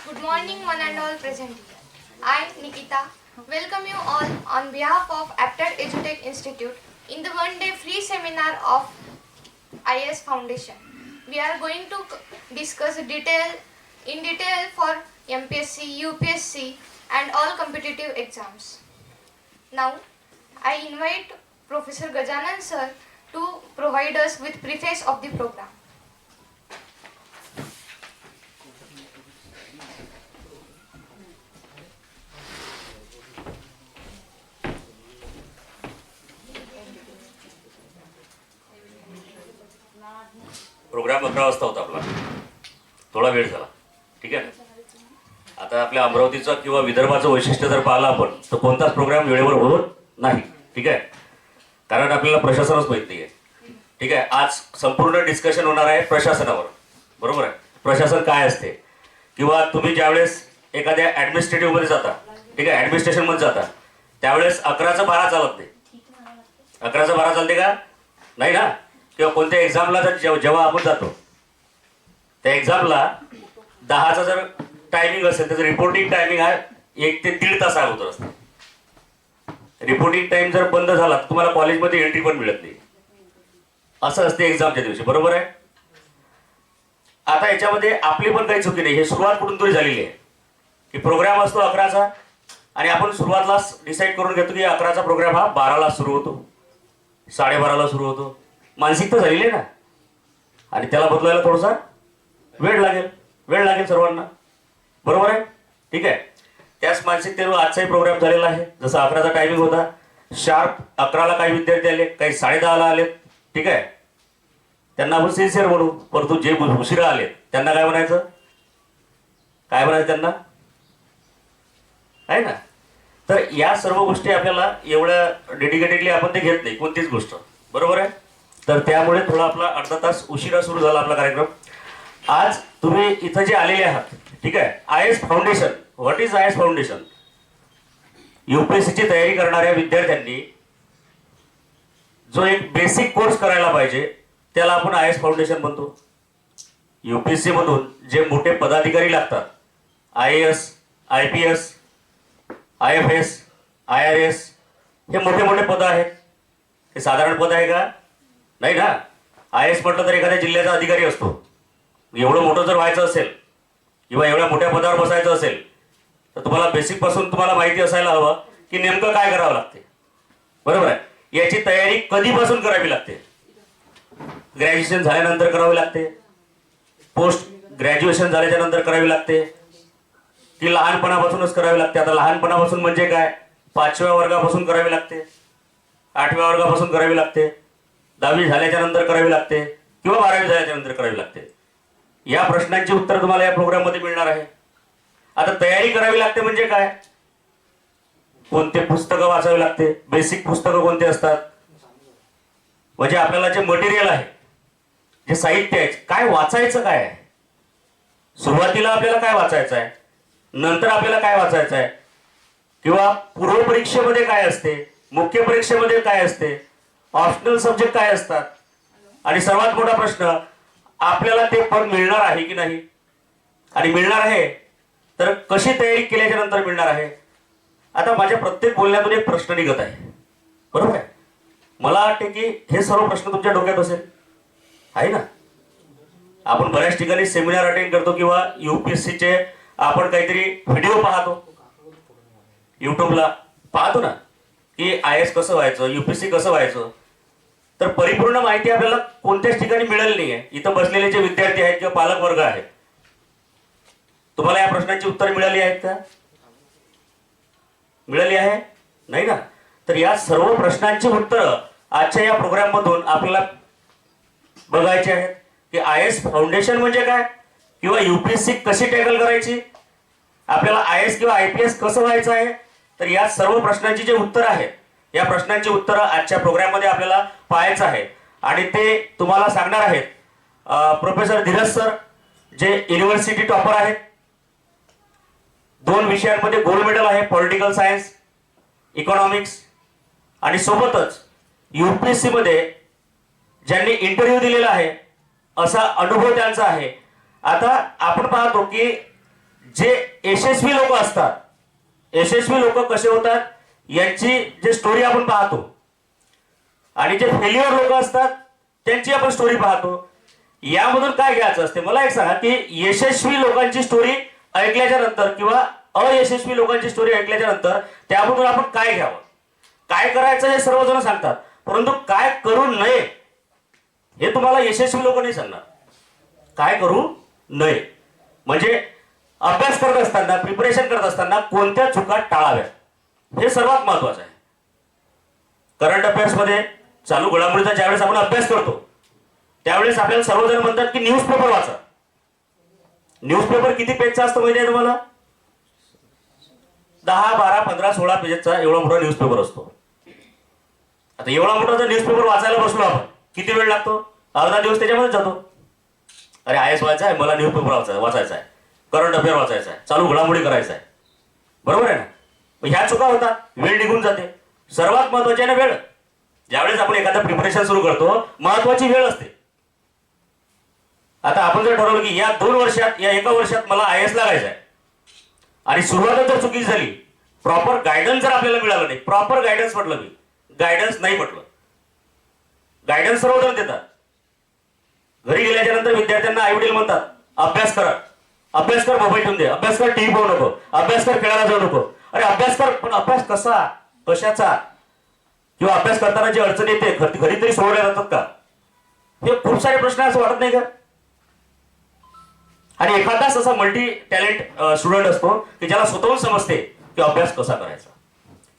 Good morning, one and all present here. I, Nikita, welcome you all on behalf of Apted EduTech Institute in the one-day free seminar of IS Foundation. We are going to discuss in detail for MPSC, UPSC and all competitive exams. Now, I invite Professor Gajanan sir to provide us with preface of the program. Program 11 वाजता होता आपला, थोडा वेळ झाला. ठीक आहे ना. आता आपल्या अमरावतीचं किंवा विदर्भाचं वैशिष्ट्य जर पाहिलं आपण तर कोणताच प्रोग्राम वेळेवर होत नाही. ठीक आहे, कारण आपल्याला प्रशासनच माहित नाही आहे. ठीक आहे, आज संपूर्ण डिस्कशन होणार आहे प्रशासनावर. बरोबर आहे, प्रशासन काय असते किंवा तुम्ही ज्यावेळेस एखाद्या ॲडमिनिस्ट्रेटिव्हमध्ये जाता, ठीक आहे, ॲडमिनिस्ट्रेशनमध्ये जाता, त्यावेळेस 11चं 12 चालत नाही. 11चं 12 चालते का? नाही ना. किंवा कोणत्या एक्झामला जर जेव्हा आपण जातो त्या एक्झामला 10चा जर टायमिंग असेल त्याचं रिपोर्टिंग टायमिंग आहे 1 ते 1.5 तास अगोदर असते. रिपोर्टिंग टाइम जर बंद झाला तर तुम्हाला कॉलेजमध्ये एंट्री पण मिळत नाही. असं असते एक्झामच्या दिवशी. बरोबर आहे. आता याच्यामध्ये आपली पण काही चुकी नाही. हे सुरुवात कुठून तरी झालेली आहे की प्रोग्राम असतो 11चा आणि आपण सुरुवातला डिसाईड करून घेतो की 11चा प्रोग्राम हा 12ला सुरू होतो, 12:30ला सुरू होतो. मानसिकता झालेली आहे ना, आणि त्याला बदलायला थोडासा वेळ लागेल सर्वांना. बरोबर आहे. ठीक आहे, त्याच मानसिकतेवर आजचाही प्रोग्राम झालेला आहे. जसं 11चा टायमिंग होता, शार्प 11ला काही विद्यार्थी आले, काही 10:30ला आले. ठीक आहे, त्यांना आपण सिन्सिअर म्हणू. परंतु जे उशिरा आले त्यांना काय म्हणायचं त्यांना आहे ना. तर या सर्व गोष्टी आपल्याला एवढ्या डेडिकेटेडली आपण ते घेत नाही कोणतीच गोष्ट. बरोबर आहे. तर त्यामुळे थोडा आपला अर्धा तास उशिरा सुरू झाला आपला कार्यक्रम. आज तुम्ही इथं जे आलेले आहात, ठीक आहे, IS foundation. What is IS foundation? UPSCची तयारी करणाऱ्या विद्यार्थ्यांनी जो एक बेसिक कोर्स करायला पाहिजे त्याला आपण IS फाउंडेशन म्हणतो. UPSC मधून जे मोठे पदाधिकारी लागतात, IAS, IPS, IFS, IRS, हे मोठे मोठे पद आहेत. हे साधारण पद आहे का? नाही ना. IS म्हटलं तर एखाद्या जिल्ह्याचा अधिकारी असतो. एवढं मोठं जर व्हायचं असेल किंवा एवढ्या मोठ्या पदावर बसायचं असेल तर तुम्हाला बेसिक पासून तुम्हाला माहिती असायला हवं की नेमकं काय करावं लागते. बरोबर आहे. याची तयारी कधीपासून करावी लागते? ग्रॅज्युएशन झाल्यानंतर करावी लागते, पोस्ट ग्रॅज्युएशन झाल्याच्या नंतर करावी लागते, की लहानपणापासूनच करावी लागते? आता लहानपणापासून म्हणजे काय? 5व्या वर्गापासून करावी लागते, 8व्या वर्गापासून करावी लागते, 10वी झाल्याच्या नंतर करावी लागते किंवा 12वी झाल्याच्या नंतर करावी लागते? या प्रश्नांची उत्तर तुम्हाला या प्रोग्राम मध्ये मिळणार आहे. आता तयारी करावी लागते म्हणजे काय? कोणते पुस्तकं वाचावी लागते? बेसिक पुस्तकं कोणते असतात? म्हणजे आपल्याला जे मटेरियल आहे, जे साहित्य आहे, काय वाचायचं काय आहे? सुरुवातीला आपल्याला काय वाचायचं आहे, नंतर आपल्याला काय वाचायचं आहे, किंवा पूर्व परीक्षेमध्ये काय असते, मुख्य परीक्षेमध्ये काय असते, ऑप्शनल सब्जेक्ट काय असतात, आणि सर्वात मोठा प्रश्न आपल्याला ते पद मिळणार आहे की नाही, आणि मिळणार आहे तर कशी तयारी केल्याच्या नंतर मिळणार आहे. आता माझ्या प्रत्येक बोलण्यातून एक प्रश्न निघत आहे. बरोबर आहे. मला वाटते की हे सर्व प्रश्न तुमच्या डोक्यात असेल, आहे ना. आपण बऱ्याच ठिकाणी सेमिनार अटेंड करतो किंवा UPSCचे आपण काहीतरी व्हिडिओ पाहतो, युट्यूबला पाहतो ना, की IS कसं व्हायचं, UPSC कसं व्हायचं. तर परिपूर्ण माहिती आपल्याला कोणत्याच ठिकाणी मिळाली नाही आहे. इथं बसलेले जे विद्यार्थी आहेत किंवा पालक वर्ग आहेत, तुम्हाला या प्रश्नांची उत्तर मिळाली आहेत का? मिळाली आहे? नाही ना. तर या सर्व प्रश्नांची उत्तरं आजच्या या प्रोग्राम मधून आपल्याला बघायचे आहेत की IS फाउंडेशन म्हणजे काय, किंवा UPSC कशी टॅकल करायची, आपल्याला IS किंवा IPS कसं व्हायचं आहे. तर या सर्व प्रश्नांची जे उत्तर आहेत, या प्रश्नांची उत्तरं आजच्या प्रोग्राम मध्ये आपल्याला पाहायचं आहे. आणि ते तुम्हाला सांगणार आहेत प्रोफेसर धीरज सर, जे युनिव्हर्सिटी टॉपर आहेत. 2 विषयांमध्ये गोल्ड मेडल आहे, पॉलिटिकल सायन्स, इकॉनॉमिक्स, आणि सोबतच UPSC मध्ये ज्यांनी इंटरव्ह्यू दिलेला आहे असा अनुभव त्यांचा आहे. आता आपण पाहतो की जे यशस्वी लोक असतात, यशस्वी लोक कसे होतात यांची जे स्टोरी आपण पाहतो आणि जे फेल्युअर लोक असतात त्यांची आपण स्टोरी पाहतो. यामधून काय घ्यायचं असते मला एक सांगा, की यशस्वी लोकांची स्टोरी ऐकल्याच्या नंतर किंवा अयशस्वी लोकांची स्टोरी ऐकल्याच्या नंतर त्यामधून आपण काय घ्यावं, काय करायचं हे सर्वजण सांगतात, परंतु काय करू नये हे तुम्हाला यशस्वी लोक नाही सांगणार. काय करू नये म्हणजे अभ्यास करत असताना, प्रिपरेशन करत असताना कोणत्या चुका टाळाव्यात हे सर्वात महत्वाचं आहे. करंट अफेअर्स मध्ये चालू घडामोडीचा ज्यावेळेस आपण अभ्यास करतो त्यावेळेस आपल्याला सर्वजण म्हणतात की न्यूजपेपर वाचा. न्यूजपेपर किती पेजचा असतो माहिती आहे तुम्हाला? 10, 12, 15, 16 पेजेसचा एवढा मोठा न्यूजपेपर असतो. आता एवढा मोठा जर न्यूजपेपर वाचायला बसलो आपण किती वेळ लागतो? अर्धा दिवस त्याच्यामध्ये जातो. अरे आय एस वाचायचा आहे, मला न्यूजपेपर वाचायचा आहे, करंट अफेअर वाचायचा आहे, चालू घडामोडी करायचा आहे, बरोबर आहे ना? मग ह्या चुका होतात, वेळ निघून जाते. सर्वात महत्वाची आहे ना वेळ. ज्यावेळेस आपण एखादं प्रिपरेशन सुरू करतो महत्वाची वेळ असते. आता आपण जर ठरवलं की या 2 वर्षात, या 1 वर्षात मला आय एस लागायचं आहे आणि सुरुवातच जर चुकीची झाली, प्रॉपर गायडन्स जर आपल्याला मिळालं नाही, प्रॉपर गायडन्स म्हटलं मी, गायडन्स नाही म्हटलं, गायडन्स सर्वजण देतात. घरी गेल्याच्या नंतर विद्यार्थ्यांना आई वडील म्हणतात अभ्यास करा, अभ्यास कर, मोबाईल ठेवून दे, अभ्यास कर, टीव्ही पाहू नको, अभ्यास कर, खेळायला जाऊ नको. अरे अभ्यास कर, पण अभ्यास कसा, कशाचा, किंवा अभ्यास करताना जी अडचण येते घरी तरी सोडवल्या जातात का? हे खूप सारे प्रश्न असं वाटत नाही का? आणि एखादाच असा मल्टी टॅलेंट स्टुडंट असतो की ज्याला स्वतःहून समजते की अभ्यास कसा करायचा,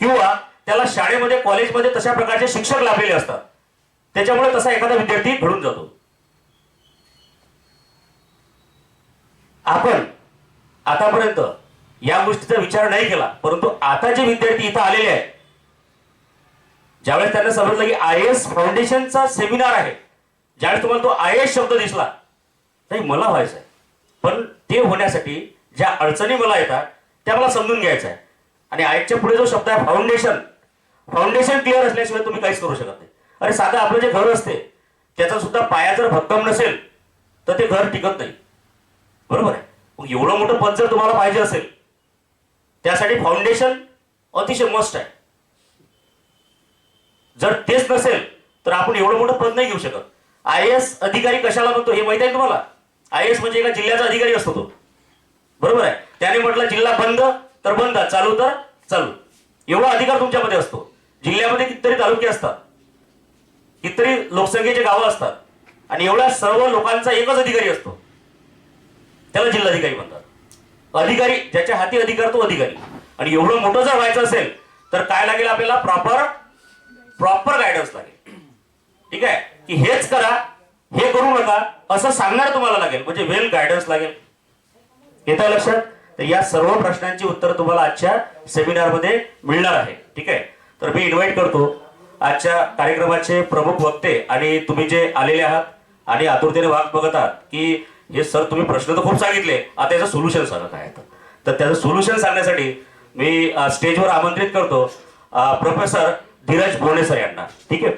किंवा त्याला शाळेमध्ये कॉलेजमध्ये तशा प्रकारचे शिक्षक लाभलेले असतात, त्याच्यामुळे तसा एखादा विद्यार्थी घडून जातो. आपण आतापर्यंत या गोष्टीचा विचार नाही केला, परंतु आता जे विद्यार्थी इथं आलेले आहेत, ज्यावेळेस त्यांना समजलं की आय एस फाउंडेशनचा सेमिनार आहे, ज्यावेळेस तुम्हाला तो आय एस शब्द दिसला, नाही मला व्हायचं आहे, पण ते होण्यासाठी ज्या अडचणी मला येतात त्या मला समजून घ्यायचं आहे. आणि आयच्या पुढे जो शब्द आहे फाउंडेशन, फाउंडेशन क्लिअर असल्याशिवाय तुम्ही काहीच करू शकत नाही. अरे साधं आपलं जे घर असते त्याचा सुद्धा पाया जर भक्कम नसेल तर ते घर टिकत नाही, बरोबर आहे? मग एवढं मोठं पद जर तुम्हाला पाहिजे असेल त्यासाठी फाउंडेशन अतिशय मस्ट आहे. जर तेच नसेल तर आपण एवढं मोठं पद नाही घेऊ शकत. आय एस अधिकारी कशाला म्हणतो हे माहिती आहे तुम्हाला? आय एस म्हणजे एका जिल्ह्याचा अधिकारी असतो तो, बरोबर आहे? त्याने म्हटलं जिल्हा बंद तर बंद, चालू तर चालू, एवढा अधिकार तुमच्यामध्ये असतो. जिल्ह्यामध्ये कितीतरी तालुके असतात, कितीतरी लोकसंख्येचे गावं असतात, आणि एवढ्या सर्व लोकांचा एकच अधिकारी असतो, त्याला जिल्हाधिकारी म्हणतात. अधिकारी ज्याच्या हाती अधिकार तो अधिकारी. आणि एवढं मोठं जर व्हायचं असेल तर काय लागेल आपल्याला? प्रॉपर गायडन्स लागेल. ठीक आहे? की हेच करा, हे करू नका असं सांगणार तुम्हाला लागेल, म्हणजे वेल गायडन्स लागेल. येतं लक्षात? तर या सर्व प्रश्नांची उत्तर तुम्हाला आजच्या सेमिनारमध्ये मिळणार आहे. ठीक आहे? तर मी इन्व्हाइट करतो आजच्या कार्यक्रमाचे प्रमुख वक्ते, आणि तुम्ही जे आलेले आहात आणि आतुरतेने वाट बघत आहात की हे सर तुम्ही प्रश्न तर खूप सांगितले, आता याचं सोल्युशन सांगा काय. तर त्याचं सोल्युशन सांगण्यासाठी मी स्टेजवर आमंत्रित करतो प्रोफेसर धीरज बोणे सर यांना. ठीक आहे?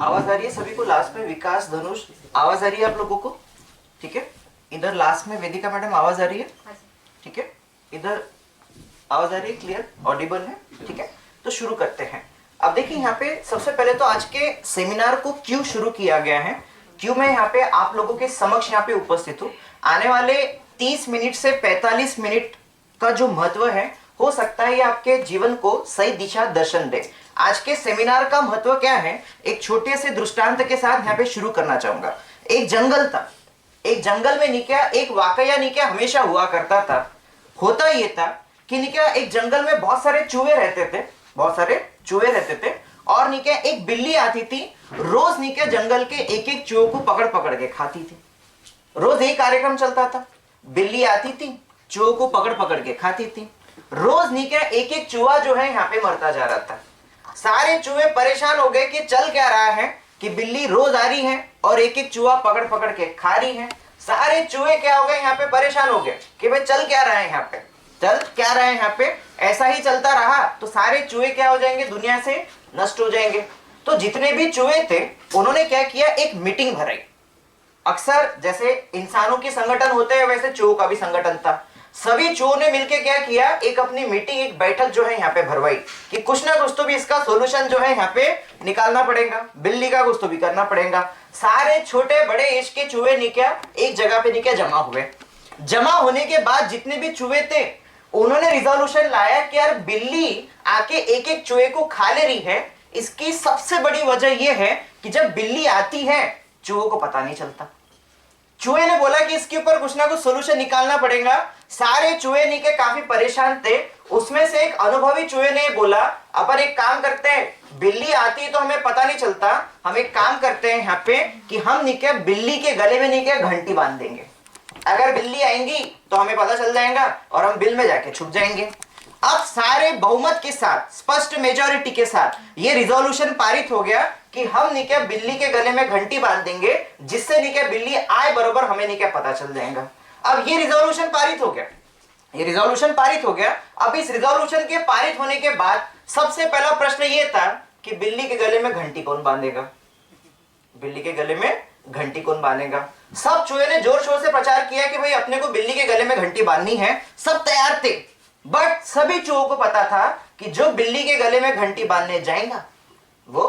आवाज आ रही है सभी को? लास्ट में विकास, धनुष, आवाज आ रही है आप लोगों को? ठीक है, इधर लास्ट में वेदिका मैडम आवाज आ रही है? ठीक है, इधर आवाज आ रही है, क्लियर ऑडिबल है? ठीक है, तो शुरू करते हैं। अब देखिए यहाँ पे सबसे पहले तो आज के सेमिनार को क्यों शुरू किया गया है, क्यों मैं यहाँ पे आप लोगों के समक्ष यहाँ पे उपस्थित हूँ। आने वाले 30 मिनट से 45 मिनट का जो महत्व है, हो सकता है ये आपके जीवन को सही दिशा दर्शन दे। आज के सेमिनार का महत्व क्या है, एक छोटे से दृष्टांत के साथ यहाँ पे शुरू करना चाहूंगा। एक जंगल था, एक जंगल में निक्या एक वाकया निक्या हमेशा हुआ करता था। होता ये था कि निक्या एक जंगल में बहुत सारे चूहे रहते थे, बहुत सारे चूहे रहते थे, और निक्या एक बिल्ली आती थी, रोज निक्या जंगल के एक एक चूहों को पकड़ पकड़ के खाती थी। रोज यही कार्यक्रम चलता था, बिल्ली आती थी, चूहों को पकड़ पकड़ के खाती थी। रोज निक्या एक एक चूहा जो है यहाँ पे मरता जा रहा था। सारे चूहे परेशान हो गए कि चल क्या रहा है कि बिल्ली रोज आ रही है और एक एक चूहा पकड़ पकड़ के खा रही है। सारे चूहे क्या हो गए यहाँ पे, परेशान हो गए कि भाई चल क्या रहा है यहाँ पे, चल क्या रहा है यहाँ पे। ऐसा ही चलता रहा तो सारे चूहे क्या हो जाएंगे, दुनिया से नष्ट हो जाएंगे। तो जितने भी चूहे थे उन्होंने क्या किया, एक मीटिंग भराई। अक्सर जैसे इंसानों के संगठन होते हैं वैसे चूहों का भी संगठन था। सभी चूहों ने मिलकर क्या किया, एक अपनी मीटिंग, एक बैठक जो है यहाँ पे भरवाई कि कुछ ना कुछ तो भी इसका सॉल्यूशन जो है यहाँ पे निकालना पड़ेगा, बिल्ली का कुछ तो भी करना पड़ेगा। सारे छोटे बड़े एज के चूहे निक्या एक जगह पे निक्या जमा हुए। जमा होने के बाद जितने भी चूहे थे उन्होंने रिजोल्यूशन लाया कि यार बिल्ली आके एक एक चूहे को खा ले रही है। इसकी सबसे बड़ी वजह यह है कि जब बिल्ली आती है चूहों को पता नहीं चलता। चूहे ने बोला कि इसके ऊपर कुछ ना कुछ सोल्यूशन निकालना पड़ेगा। सारे चूहे निके काफी परेशान थे। उसमें से एक अनुभवी चूहे ने बोला, अपन एक काम करते हैं, बिल्ली आती है तो हमें पता नहीं चलता, हम एक काम करते हैं यहाँ पे कि हम निके बिल्ली के गले में निके घंटी बांध देंगे। अगर बिल्ली आएंगी तो हमें पता चल जाएगा और हम बिल में जाके छुप जाएंगे। अब सारे बहुमत के साथ, स्पष्ट मेजॉरिटी के साथ ये रिजोल्यूशन पारित हो गया कि हम निके बिल्ली के गले में घंटी बांध देंगे, जिससे निके बिल्ली आए बरोबर हमें निके पता चल जाएगा। अब ये रिजोल्यूशन पारित हो गया, ये रिजोल्यूशन पारित हो गया। अब इस रिजोल्यूशन के पारित होने के बाद सबसे पहला प्रश्न ये था कि बिल्ली के गले में घंटी कौन बांधेगा, बिल्ली के गले में घंटी कौन बांधेगा। सब चूहे ने जोर शोर से प्रचार किया कि भाई अपने को बिल्ली के गले में घंटी बांधनी है। सब तैयार थे, बट सभी चूहों को पता था कि जो बिल्ली के गले में घंटी बांधने जाएगा वो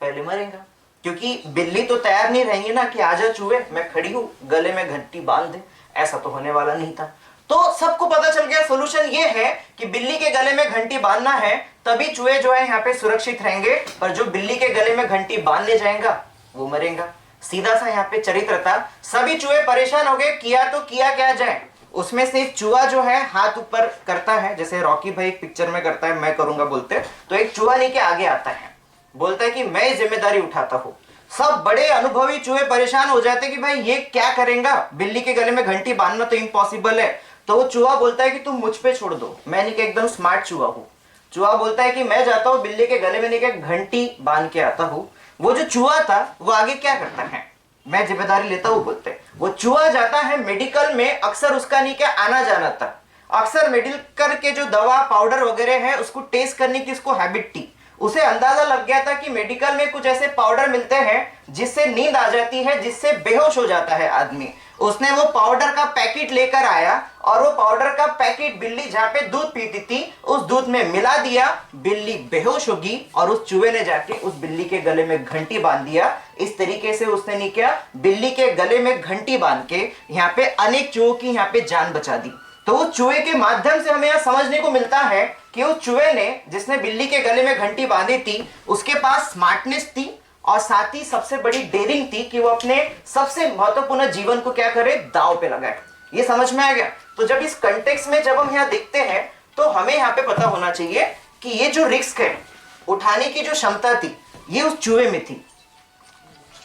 पहले मरेगा, क्योंकि बिल्ली तो तैयार नहीं रहेंगी ना कि आजा चूहे मैं खड़ी हूं गले में घंटी बांध दे। ऐसा तो होने वाला नहीं था। तो सबको पता चल गया सोल्यूशन ये है कि बिल्ली के गले में घंटी बांधना है, तभी चूहे जो है यहाँ पे सुरक्षित रहेंगे, पर जो बिल्ली के गले में घंटी बांधने जाएगा वो मरेगा। सीधा सा यहाँ पे चरित्र था। सभी चूहे परेशान हो गए, किया तो किया क्या जाए। उसमें से एक चूहा जो है हाथ ऊपर करता है, जैसे रॉकी भाई एक पिक्चर में करता है, मैं करूंगा बोलते, तो एक चूहा लेके आगे आता है, बोलता है कि मैं जिम्मेदारी उठाता हूं। सब बड़े अनुभवी चूहे परेशान हो जाते कि भाई ये क्या करेगा, बिल्ली के गले में घंटी बांधना तो इम्पॉसिबल है। तो वो चूहा बोलता है कि तुम मुझ पे छोड़ दो, मैं नहीं एकदम स्मार्ट चूहा हूं। चूहा बोलता है कि मैं जाता हूं बिल्ली के गले में नहीं घंटी बांध के आता हूं। वो जो चूहा था वो आगे क्या करता है, मैं जिम्मेदारी लेता हूं बोलते। वो चूहा जाता है मेडिकल में, अक्सर उसका नहीं क्या आना जाना था। अक्सर मेडिकल के जो दवा पाउडर वगैरह है उसको टेस्ट करने की उसको हैबिट थी। उसे अंदाजा लग गया था कि मेडिकल में कुछ ऐसे पाउडर मिलते हैं जिससे नींद आ जाती है, जिससे बेहोश हो जाता है आदमी। उसने वो पाउडर का पैकेट लेकर आया और वो पाउडर का पैकेट बिल्ली जहां पे दूध पीती थी उस दूध में मिला दिया। बिल्ली बेहोश होगी और उस चूहे ने जाके उस बिल्ली के गले में घंटी बांध दिया। इस तरीके से उसने नहीं किया, बिल्ली के गले में घंटी बांध के यहाँ पे अनेक चूहों की यहाँ पे जान बचा दी। तो उस चूहे के माध्यम से हमें यह समझने को मिलता है कि उस चूहे ने जिसने बिल्ली के गले में घंटी बांधी थी उसके पास स्मार्टनेस थी और साथ ही सबसे बड़ी डेयरिंग थी कि वो अपने सबसे महत्वपूर्ण जीवन को क्या करे, दांव पे लगाए। ये समझ में आ गया। तो जब इस कंटेक्स्ट में जब हम यहाँ देखते हैं तो हमें यहाँ पे पता होना चाहिए कि ये जो रिस्क है उठाने की जो क्षमता थी ये उस चूहे में थी।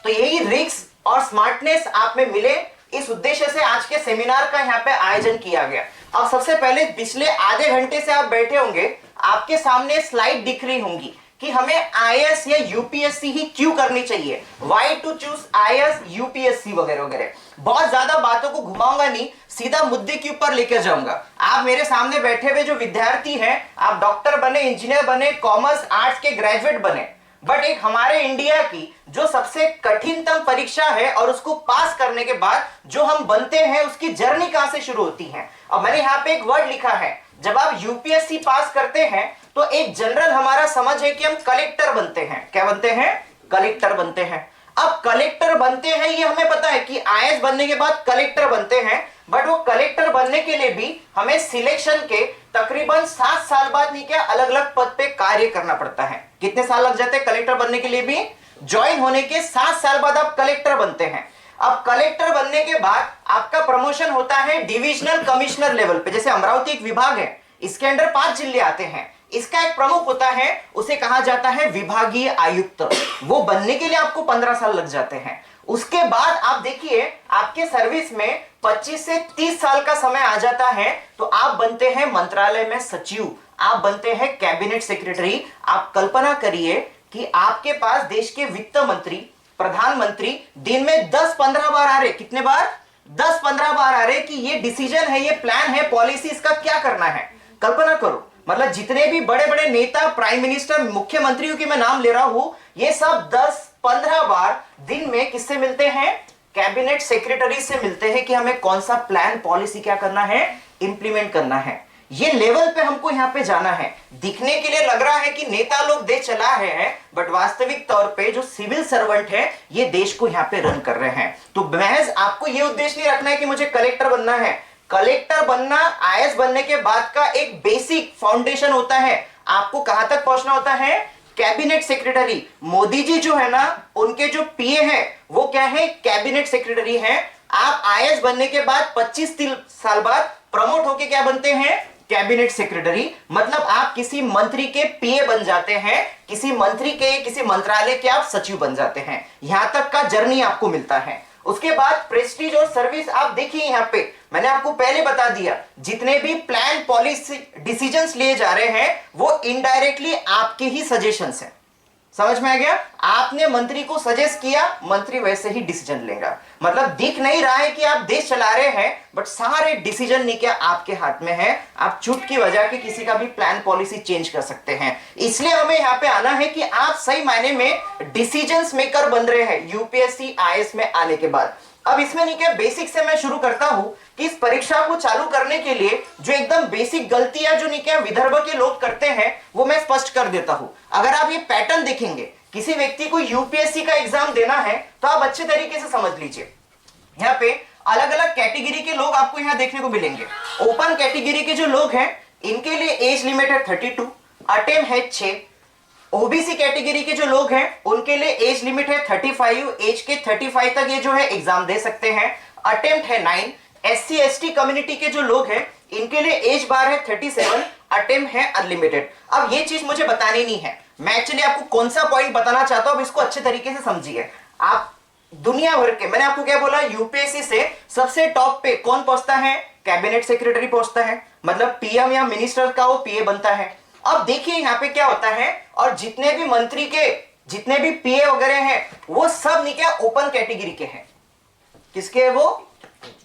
तो यही रिस्क और स्मार्टनेस आप में मिले, इस उद्देश्य से आज के सेमिनार का यहाँ पे आयोजन किया गया। अब सबसे पहले पिछले आधे घंटे से आप बैठे होंगे, आपके सामने स्लाइड दिख रही होंगी कि हमें आईएएस या यूपीएससी ही क्यों करनी चाहिए, why to choose IAS UPSC वगैरह वगैरह। बहुत ज्यादा बातों को घुमाऊंगा नहीं, सीधा मुद्दे के ऊपर लेकर जाऊंगा। आप मेरे सामने बैठे हुए जो विद्यार्थी हैं, आप डॉक्टर बने, इंजीनियर बने, कॉमर्स आर्ट्स के ग्रेजुएट बने, बट एक हमारे इंडिया की जो सबसे कठिनतम परीक्षा है और उसको पास करने के बाद जो हम बनते हैं उसकी जर्नी कहां से शुरू होती है। अब मैंने यहां पे एक वर्ड लिखा है, जब आप यूपीएससी पास करते हैं तो एक जनरल हमारा समझ है कि हम कलेक्टर बनते हैं। क्या बनते हैं? कलेक्टर बनते हैं। अब कलेक्टर बनते हैं ये हमें पता है कि आईएएस बनने के बाद कलेक्टर बनते हैं, बट वो कलेक्टर बनने के लिए भी हमें सिलेक्शन के तकरीबन 7 साल बाद नहीं क्या अलग अलग पद पे कार्य करना पड़ता है। कितने साल लग जाते हैं कलेक्टर बनने के लिए भी? ज्वाइन होने के 7 साल बाद आप कलेक्टर बनते हैं। अब कलेक्टर बनने के बाद आपका प्रमोशन होता है डिविजनल कमिश्नर लेवल पे। जैसे अमरावती एक विभाग है, इसके अंडर 5 जिले आते हैं, इसका एक प्रमुख होता है, उसे कहा जाता है विभागीय आयुक्त। वो बनने के लिए आपको 15 साल लग जाते हैं। उसके बाद आप देखिए आपके सर्विस में 25 से 30 साल का समय आ जाता है तो आप बनते हैं मंत्रालय में सचिव, आप बनते हैं कैबिनेट सेक्रेटरी। आप कल्पना करिए कि आपके पास देश के वित्त मंत्री, प्रधानमंत्री दिन में 10-15 बार आ रहे। कितने बार? 10-15 बार आ रहे कि ये डिसीजन है, ये प्लान है, पॉलिसी, इसका क्या करना है। कल्पना करो, मतलब जितने भी बड़े बड़े नेता, प्राइम मिनिस्टर, मुख्यमंत्रियों की मैं नाम ले रहा हूं, ये सब 10-15 बार दिन में किससे मिलते हैं? कैबिनेट सेक्रेटरी से मिलते हैं कि हमें कौन सा प्लान, पॉलिसी क्या करना है, इंप्लीमेंट करना है। ये लेवल पे हमको यहां पे जाना है। दिखने के लिए लग रहा है कि नेता लोग देश चला रहे हैं, बट वास्तविक तौर पे जो सिविल सर्वेंट है ये देश को यहां पे रन कर रहे हैं। तो महज आपको ये उद्देश्य नहीं रखना है कि मुझे कलेक्टर बनना है। कलेक्टर बनना आईएएस बनने के बाद का एक बेसिक फाउंडेशन होता है। आपको कहां तक पहुंचना होता है? Cabinet secretary. मोदी जी जो है ना, उनके जो पीए हैं वो क्या है? कैबिनेट सेक्रेटरी हैं। आप आईएएस बनने के बाद 25 साल बाद प्रमोट होके क्या बनते हैं? Cabinet secretary. मतलब आप किसी मंत्री के पीए बन जाते हैं, किसी मंत्री के, किसी मंत्रालय के आप सचिव बन जाते हैं। यहां तक का जर्नी आपको मिलता है। उसके बाद प्रेस्टीज और सर्विस आप देखिए यहां पे मैंने आपको पहले बता दिया, जितने भी प्लान, पॉलिसी, डिसीजंस लिए जा रहे हैं वो इनडायरेक्टली आपके ही सजेशंस हैं। समझ में आ गया? आपने मंत्री को सजेस्ट किया, मंत्री वैसे ही डिसीजन लेगा। मतलब दिख नहीं रहा है कि आप देश चला रहे हैं, बट सारे डिसीजन नहीं क्या आपके हाथ में है। आप चुटकी बजा के किसी का भी प्लान, पॉलिसी चेंज कर सकते हैं। इसलिए हमें यहाँ पे आना है कि आप सही मायने में डिसीजंस मेकर बन रहे हैं यूपीएससी आईएएस में आने के बाद। अब इसमें नहीं क्या बेसिक से मैं शुरू करता हूं कि इस परीक्षा को चालू करने के लिए जो एकदम बेसिक गलतियां जो नहीं क्या विदर्भ के लोग करते हैं वो मैं स्पष्ट कर देता हूं। अगर आप ये पैटर्न देखेंगे, किसी व्यक्ति को यूपीएससी का एग्जाम देना है तो आप अच्छे तरीके से समझ लीजिए। यहाँ पे अलग अलग कैटेगरी के लोग आपको यहाँ देखने को मिलेंगे। ओपन कैटेगरी के जो लोग हैं इनके लिए एज लिमिट है 32, अटेम्प्ट है 6। ओबीसी कैटेगरी के जो लोग हैं उनके लिए एज लिमिट है 35, एज के 35 तक ये जो है एग्जाम दे सकते हैं, अटेम्प्ट है 9। एससी एसटी कम्युनिटी के जो लोग हैं इनके लिए एज बार है 37, अटेम्प्ट है अनलिमिटेड। अब ये चीज मुझे बतानी नहीं है, मैं एक्चुअली आपको कौन सा पॉइंट बताना चाहता हूं, इसको अच्छे तरीके से समझिए। आप दुनिया भर के, मैंने आपको क्या बोला, यूपीएससी से सबसे टॉप पे कौन पहुंचता है? कैबिनेट सेक्रेटरी पहुंचता है, मतलब पीएम या मिनिस्टर का वो पीए बनता है। अब देखिए यहाँ पे क्या होता है, और जितने भी मंत्री के, जितने भी पीए वगैरह हैं वो सब नहीं क्या ओपन कैटेगरी के हैं। किसके है वो?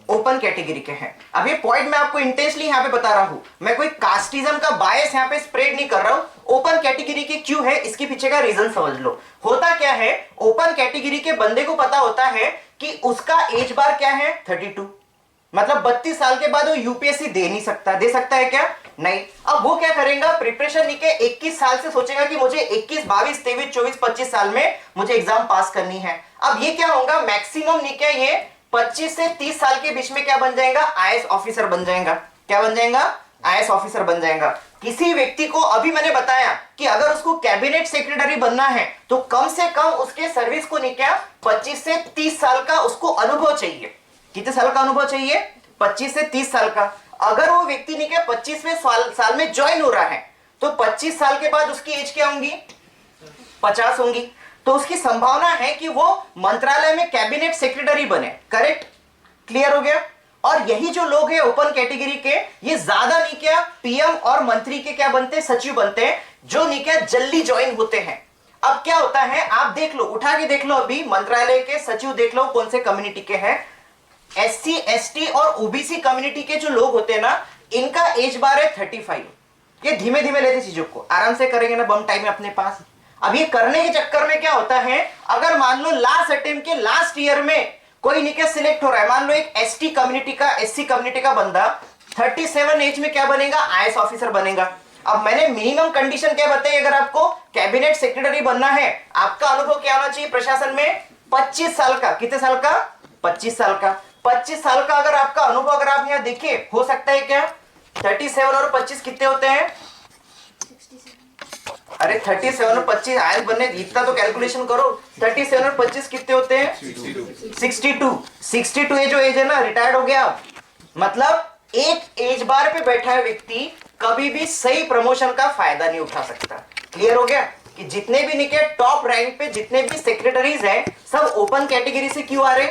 ओपन कैटेगरी के हैं। अब ये पॉइंट मैं आपको इंटेंसली यहाँ पे बता रहा हूं, मैं कोई कास्टिज्म का बायस यहाँ पे स्प्रेड नहीं कर रहा हूं। ओपन कैटेगरी के क्यों है इसके पीछे का रीजन समझ लो। होता क्या है, ओपन कैटेगरी के बंदे को पता होता है कि उसका एज बार क्या है 32, मतलब 32 साल के बाद वो यूपीएससी दे नहीं सकता। दे सकता है क्या? नहीं। अब वो क्या करेगा, प्रिपरेशन नहीं के 21 साल से सोचेगा कि मुझे 21, 22, 23, 24, 25 साल में मुझे एग्जाम पास करनी है। अब ये क्या होगा, मैक्सिमम नहीं क्या ये 25 से 30 साल के बीच में क्या बन जाएगा? आईएएस ऑफिसर बन जाएगा। क्या बन जाएगा? आईएएस ऑफिसर बन जाएगा। किसी व्यक्ति को अभी मैंने बताया कि अगर उसको कैबिनेट सेक्रेटरी बनना है तो कम से कम उसके सर्विस को नहीं क्या 25 से 30 साल का उसको अनुभव चाहिए। कितने साल का अनुभव चाहिए? 25 से 30 साल का। अगर वो व्यक्ति नहीं क्या 25वें साल में ज्वाइन हो रहा है तो 25 साल के बाद उसकी एज क्या होंगी? 50 होंगी। तो उसकी संभावना है कि वो मंत्रालय में कैबिनेट सेक्रेटरी बने। करेक्ट? क्लियर हो गया? और यही जो लोग हैं ओपन कैटेगरी के, ये ज्यादा नहीं क्या पीएम और मंत्री के क्या बनते हैं? सचिव बनते हैं, जो नहीं क्या जल्दी ज्वाइन होते हैं। अब क्या होता है, आप देख लो, उठा के देख लो, अभी मंत्रालय के सचिव देख लो कौन से कम्युनिटी के हैं। एससी एसटी और ओबीसी कम्युनिटी के जो लोग होते हैं ना, इनका एज बार है 35। ये धीमे धीमे लेते चीजों को, आराम से करेंगे ना बम टाइम में अपने पास। अब ये करने के चक्कर में क्या होता है, अगर मान लो लास्ट अटेम्प्ट के लास्ट ईयर में कोई निके सिलेक्ट हो रहा है, मान लो एक एसटी कम्युनिटी का, एससी कम्युनिटी का बंदा 37 एज में क्या बनेगा, आईएएस ऑफिसर बनेगा। अब मैंने मिनिमम कंडीशन क्या बताई, अगर आपको कैबिनेट सेक्रेटरी बनना है, आपका अनुभव क्या होना चाहिए प्रशासन में, 25 साल का। कितने साल का, 25 साल का। 25 साल का अगर आपका अनुभव, अगर आप यहाँ देखिए, हो सकता है क्या, 37 और 25 कितने होते हैं, अरे 37 और 25 आयत बनने, इतना तो कैलकुलेशन करो, 37 और 25 कितने होते हैं, 62 ये जो एज है ना, रिटायर्ड हो गया आप। मतलब एक एज बार पे बैठा है व्यक्ति कभी भी सही प्रमोशन का फायदा नहीं उठा सकता। क्लियर हो गया कि जितने भी निके टॉप रैंक पे जितने भी सेक्रेटरीज हैं, सब ओपन कैटेगरी से क्यों आ रहे,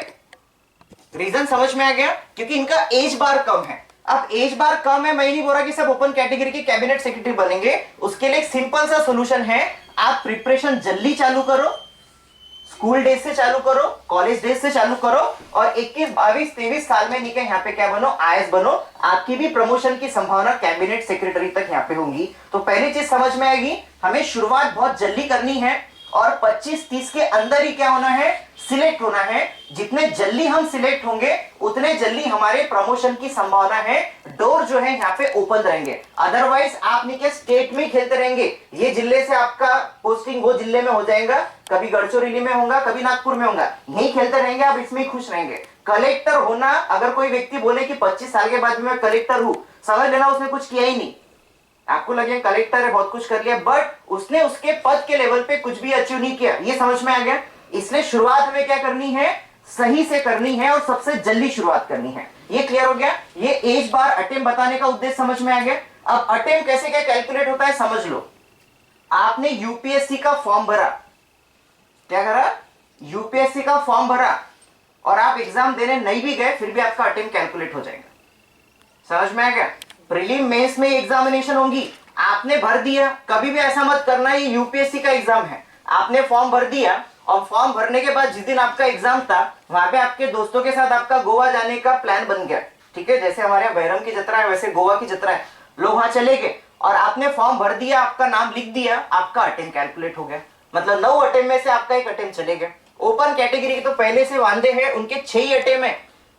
रीजन समझ में आ गया, क्योंकि इनका एज बार कम है। अब एज बार कम है, मैं नहीं बोल रहा कि सब ओपन कैटेगरी के कैबिनेट सेक्रेटरी बनेंगे, उसके लिए एक सिंपल सा सोल्यूशन है, आप प्रिपरेशन जल्दी चालू करो, स्कूल डेज से चालू करो, कॉलेज डेज से चालू करो, और 21, 22, 23 साल में निकल यहाँ पे क्या बनो, आईएएस बनो, आपकी भी प्रमोशन की संभावना कैबिनेट सेक्रेटरी तक यहाँ पे होंगी। तो पहली चीज समझ में आएगी, हमें शुरुआत बहुत जल्दी करनी है और 25-30 के अंदर ही क्या होना है, सिलेक्ट होना है। जितने जल्दी हम सिलेक्ट होंगे उतने जल्दी हमारे प्रमोशन की संभावना है, डोर जो है यहाँ पे ओपन रहेंगे। अदरवाइज आप निके स्टेट में खेलते रहेंगे, ये जिले से आपका पोस्टिंग वो जिले में हो जाएगा, कभी गढ़चिरौली में होगा, कभी नागपुर में होगा, यही खेलते रहेंगे आप, इसमें ही खुश रहेंगे। कलेक्टर होना, अगर कोई व्यक्ति बोले कि 25 साल के बाद मैं कलेक्टर हूं, समझ लेना उसने कुछ किया ही नहीं। आपको लगे कलेक्टर है, बहुत कुछ कर लिया, बट उसने उसके पद के लेवल पे कुछ भी अचीव नहीं किया। ये समझ में आ गया। इसलिए शुरुआत में क्या करनी है, सही से करनी है और सबसे जल्दी शुरुआत करनी है। ये क्लियर हो गया। ये एज बार अटेम्प्ट बताने का उद्देश्य समझ में आ गया। अब अटेम्प्ट कैसे क्या कैलकुलेट होता है समझ लो। आपने यूपीएससी का फॉर्म भरा, क्या करा, यूपीएससी का फॉर्म भरा, और आप एग्जाम देने नहीं भी गए फिर भी आपका अटेम्प्ट कैलकुलेट हो जाएगा। समझ में आ गया। प्रीलिम मेंस में एग्जामिनेशन होंगी, आपने भर दिया, कभी भी ऐसा मत करना ये यूपीएससी का एग्जाम है। आपने फॉर्म भर दिया और फॉर्म भरने के बाद जिस दिन आपका एग्जाम था वहां पे आपके दोस्तों के साथ आपका गोवा जाने का प्लान बन गया, ठीक है, जैसे हमारे बहरम की जत्रा है वैसे गोवा की जत्रा है, लोग वहां चले गए और आपने फॉर्म भर दिया, आपका नाम लिख दिया, आपका अटेम्प्ट कैलकुलेट हो गया। मतलब 9 अटेम्प्ट में से आपका एक अटेम्प्ट चले गया। ओपन कैटेगरी के तो पहले से वांदे हैं, उनके 6 ही अटेम्प्ट है,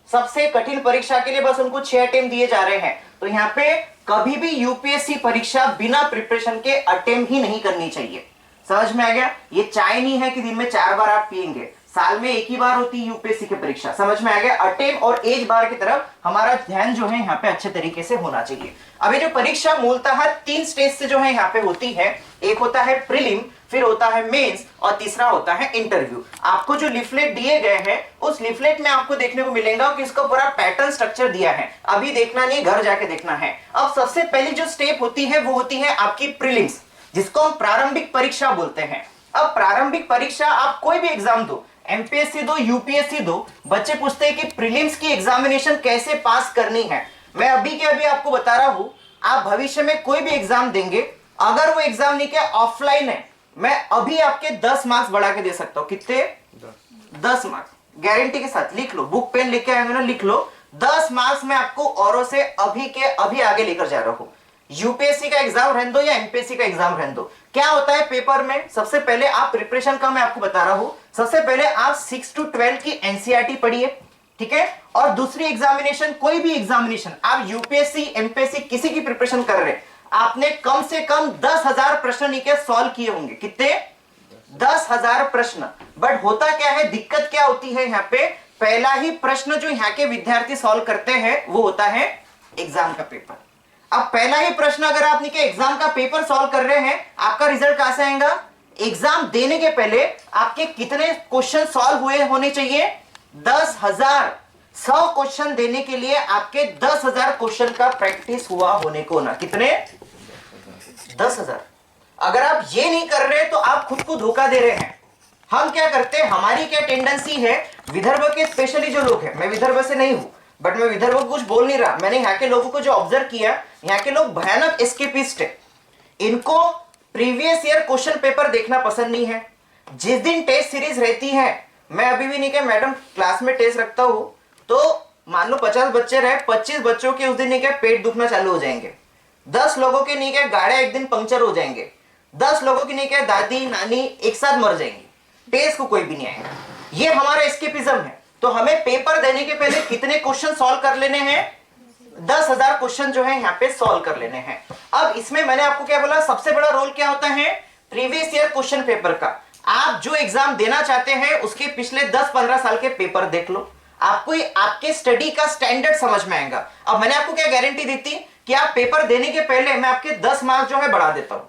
सबसे कठिन परीक्षा के लिए बस उनको 6 अटेम्प्ट दिए जा रहे हैं। तो यहाँ पे कभी भी यूपीएससी परीक्षा बिना प्रिपरेशन के अटेम्प्ट ही नहीं करनी चाहिए। समझ में आ गया। ये चाय नहीं है कि दिन में 4 बार आप पिएंगे, साल में एक ही बार होती है यूपीएससी की परीक्षा। समझ में आ गया। अटेम्प्ट और एज बार की तरफ हमारा ध्यान जो है यहाँ पे अच्छे तरीके से होना चाहिए। अब ये जो परीक्षा मूलतः 3 स्टेज से जो है यहाँ पे होती है, एक होता है प्रीलिम, फिर होता है मेंस और तीसरा होता है इंटरव्यू। आपको जो लिफलेट दिए गए हैं उस लिफलेट में आपको देखने को मिलेगा कि इसका पूरा पैटर्न स्ट्रक्चर दिया है, अभी देखना नहीं, घर जाके देखना है। अब सबसे पहली जो स्टेप होती है वो होती है आपकी प्रीलिम्स, जिसको हम प्रारंभिक परीक्षा बोलते हैं। अब प्रारंभिक परीक्षा आप कोई भी एग्जाम दो, एमपीएससी दो, यूपीएससी दो, बच्चे पूछते हैं कि प्रीलिम्स की एग्जामिनेशन कैसे पास करनी है। मैं अभी के अभी आपको बता रहा हूं, आप भविष्य में कोई भी एग्जाम देंगे, अगर वो एग्जाम नहीं क्या ऑफलाइन है, मैं अभी आपके 10 मार्क्स बढ़ा के दे सकता हूं। कितने? 10 मार्क्स गारंटी के साथ। लिख लो, बुक पेन लेके आएंगे ना, लिख लो, 10 मार्क्स मैं आपको औरों से अभी के अभी आगे लेकर जा रहा हूं। यूपीएससी का एग्जाम रहने दो या एमपीएससी का एग्जाम रहने दो, क्या होता है पेपर में, सबसे पहले आप प्रिपरेशन का मैं आपको बता रहा हूं। सबसे पहले आप 6 to 12 की एनसीईआरटी पढ़िए, ठीक है। और दूसरी एग्जामिनेशन, कोई भी एग्जामिनेशन, आप यूपीएससी एमपीएससी किसी की प्रिपरेशन कर रहे हैं, आपने कम से कम 10,000 प्रश्न निके सॉल्व किए होंगे। कितने? 10,000 प्रश्न। बट होता क्या है, दिक्कत क्या होती है यहाँ पे, पहला ही प्रश्न जो यहाँ के विद्यार्थी सॉल्व करते हैं वो होता है एग्जाम का पेपर। अब पहला ही प्रश्न अगर आप निके एग्जाम का पेपर सॉल्व कर रहे हैं, आपका रिजल्ट कहां से आएगा? एग्जाम देने के पहले आपके कितने क्वेश्चन सॉल्व हुए होने चाहिए? 10,000। 100 क्वेश्चन देने के लिए आपके 10,000 क्वेश्चन का प्रैक्टिस हुआ होने को ना। कितने? 10,000। अगर आप ये नहीं कर रहे तो आप खुद को धोखा दे रहे हैं। हम क्या करते हैं, हमारी क्या टेंडेंसी है, विदर्भ के स्पेशली जो लोग हैं, मैं विदर्भ से नहीं हूं बट मैं विदर्भ को कुछ बोल नहीं रहा, मैंने यहाँ के लोगों को जो ऑब्जर्व किया, यहाँ के लोग भयानक एस्केपिस्ट है। इनको प्रीवियस ईयर क्वेश्चन पेपर देखना पसंद नहीं है। जिस दिन टेस्ट सीरीज रहती है, मैं अभी भी नहीं कह मैडम क्लास में टेस्ट रखता हूं, तो मान लो 50 बच्चे रहे, 25 बच्चों के उस दिन नहीं क्या पेट दुखना चालू हो जाएंगे, 10 लोगों के नहीं क्या गाड़ियां एक दिन पंक्चर हो जाएंगे, 10 लोगों की नहीं क्या दादी नानी एक साथ मर जाएंगी, पेज को कोई भी नहीं आएगा। ये हमारा एस्केपिज्म है। तो हमें पेपर देने के पहले कितने क्वेश्चन सॉल्व कर लेने हैं? 10,000 क्वेश्चन जो है यहाँ पे सॉल्व कर लेने हैं। अब इसमें मैंने आपको क्या बोला, सबसे बड़ा रोल क्या होता है? प्रीवियस ईयर क्वेश्चन पेपर का। आप जो एग्जाम देना चाहते हैं उसके पिछले 10-15 साल के पेपर देख लो, आपको आपके स्टडी का स्टैंडर्ड समझ में आएगा। अब मैंने आपको क्या गारंटी दी थी कि आप पेपर देने के पहले मैं आपके 10 मार्क्स जो है बढ़ा देता हूं।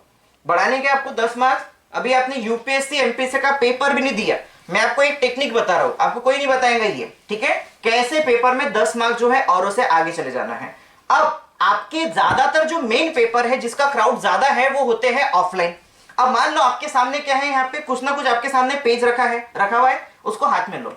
बढ़ाने के आपको 10 मार्क्स, अभी आपने यूपीएससी एमपीएससी का पेपर भी नहीं दिया, मैं आपको एक टेक्निक बता रहा हूं, आपको कोई नहीं बताएगा ये, ठीक है, कैसे पेपर में 10 मार्क्स जो है औरों से आगे चले जाना है। अब आपके ज्यादातर जो मेन पेपर है जिसका क्राउड ज्यादा है वो होते हैं ऑफलाइन। अब मान लो आपके सामने क्या है, यहाँ पे कुछ ना कुछ आपके सामने पेज रखा हुआ है, उसको हाथ में लो,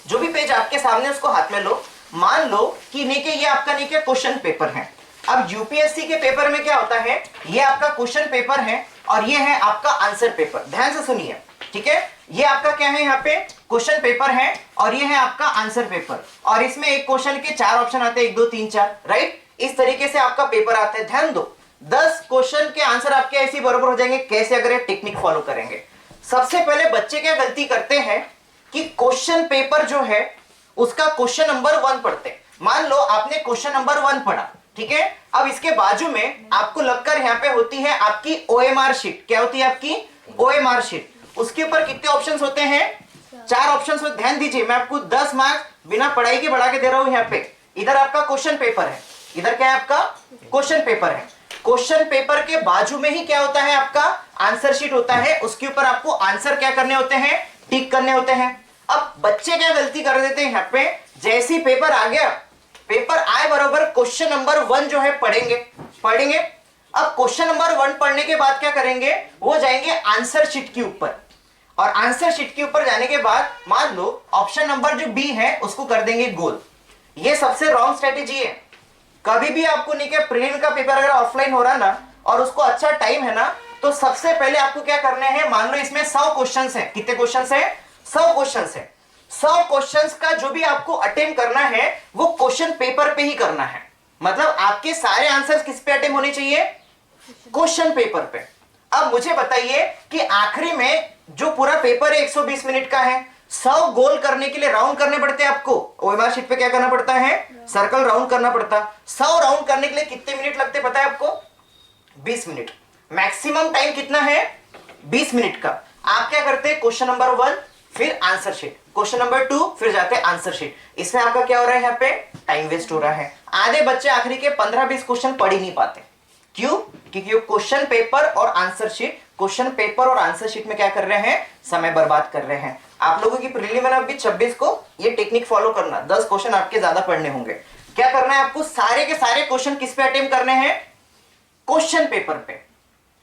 जो भी पेज आपके सामने उसको हाथ में लो। मान लो कि नीचे ये आपका नीचे क्वेश्चन पेपर है। अब यूपीएससी के पेपर में क्या होता है, ये आपका क्वेश्चन पेपर है और ये है आपका आंसर पेपर। ध्यान से सुनिए, ठीक है, ये आपका क्या है, यहाँ पे क्वेश्चन पेपर है और ये है आपका आंसर पेपर, और इसमें एक क्वेश्चन के 4 ऑप्शन आते हैं, 1 2 3 4, राइट। इस तरीके से आपका पेपर आता है। ध्यान दो, 10 क्वेश्चन के आंसर आपके ऐसे बराबर हो जाएंगे। कैसे? अगर ये टेक्निक फॉलो करेंगे। सबसे पहले बच्चे क्या गलती करते हैं कि क्वेश्चन पेपर जो है उसका क्वेश्चन नंबर 1 पढ़ते हैं। मान लो आपने क्वेश्चन नंबर 1 पढ़ा, ठीक है, अब इसके बाजू में आपको लगकर यहाँ पे होती है आपकी ओएमआर शीट। क्या होती है आपकी? OMR sheet. उसके ऊपर कितने ऑप्शंस होते हैं? 4 ऑप्शंस होते। ध्यान दीजिए, मैं आपको 10 मार्क्स बिना पढ़ाई के बढ़ा के दे रहा हूं। यहाँ पे इधर आपका क्वेश्चन पेपर है, इधर क्या है आपका क्वेश्चन पेपर है। क्वेश्चन पेपर के बाजू में ही क्या होता है आपका आंसर शीट होता है, उसके ऊपर आपको आंसर क्या करने होते हैं, टिक करने होते हैं। अब बच्चे क्या गलती कर देते हैं यहाँ पे, जैसे ही पेपर आ गया, पेपर आए बराबर क्वेश्चन नंबर 1 जो है पढ़ेंगे। अब क्वेश्चन नंबर 1 पढ़ने के बाद क्या करेंगे, वो जाएंगे आंसर शीट के ऊपर, और आंसर शीट के ऊपर जाने के बाद मान लो ऑप्शन नंबर जो बी है उसको कर देंगे गोल। ये सबसे रॉन्ग स्ट्रेटेजी है। कभी भी आपको नहीं क्या, प्रीलिम का पेपर अगर ऑफलाइन हो रहा ना और उसको अच्छा टाइम है ना, तो सबसे पहले आपको क्या करने हैं, मान लो इसमें 100 क्वेश्चंस हैं। कितने क्वेश्चंस हैं? 100 क्वेश्चंस हैं। 100 क्वेश्चंस का जो भी आपको अटेम्प्ट करना है वो क्वेश्चन पेपर पे ही करना है। मतलब आपके सारे आंसर्स किस पे अटेम्प्ट होने चाहिए? क्वेश्चन पेपर पे। अब मुझे बताइए कि आखिरी में जो पूरा पेपर है 120 मिनट का है, 100 गोल करने के लिए राउंड करने पड़ते हैं आपको। ओएमआर शीट पे क्या करना पड़ता है? सर्कल राउंड करना पड़ता। 100 राउंड करने के लिए कितने मिनट लगते पता है आपको? 20 मिनट। मैक्सिमम टाइम कितना है? 20 मिनट का। आप क्या करते हैं, क्वेश्चन नंबर 1 फिर आंसर शीट, क्वेश्चन नंबर 2 फिर जाते हैं आंसर शीट। इसमें आपका क्या हो रहा है, यहाँ पे टाइम वेस्ट हो रहा है। आधे बच्चे आखिरी के 15-20 क्वेश्चन पढ़ ही नहीं पाते। क्यों? क्योंकि क्वेश्चन पेपर और आंसर शीट, क्वेश्चन पेपर और आंसर शीट में क्या कर रहे हैं, समय बर्बाद कर रहे हैं। आप लोगों की प्रीलिमिनरी अभी 26 को ये टेक्निक फॉलो करना, 10 क्वेश्चन आपके ज्यादा पढ़ने होंगे। क्या करना है आपको, सारे के सारे क्वेश्चन किस पे अटेम्प्ट करने हैं? क्वेश्चन पेपर पे,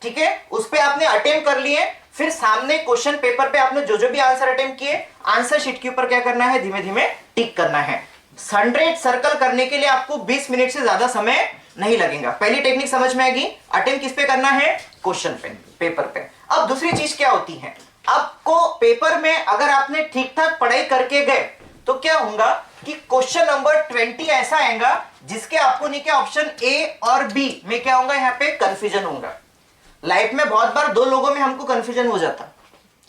ठीक है। उस पे आपने अटेम्प्ट कर लिए, फिर सामने क्वेश्चन पेपर पे आपने जो भी आंसर अटेम्प्ट किए, आंसर शीट के ऊपर क्या करना है, धीमे धीमे टिक करना है। 100 सर्कल करने के लिए आपको 20 मिनट से ज्यादा समय नहीं लगेगा। पहली टेक्निक समझ में आएगी। अटेम्प्ट किस पे करना है? क्वेश्चन पेपर पे। अब दूसरी चीज क्या होती है, आपको पेपर में अगर आपने ठीक ठाक पढ़ाई करके गए तो क्या होगा कि क्वेश्चन नंबर 20 ऐसा आएगा जिसके आपको नहीं क्या ऑप्शन ए और बी में क्या होगा, यहाँ पे कंफ्यूजन होगा। लाइफ में बहुत बार 2 लोगों में हमको कंफ्यूजन हो जाता,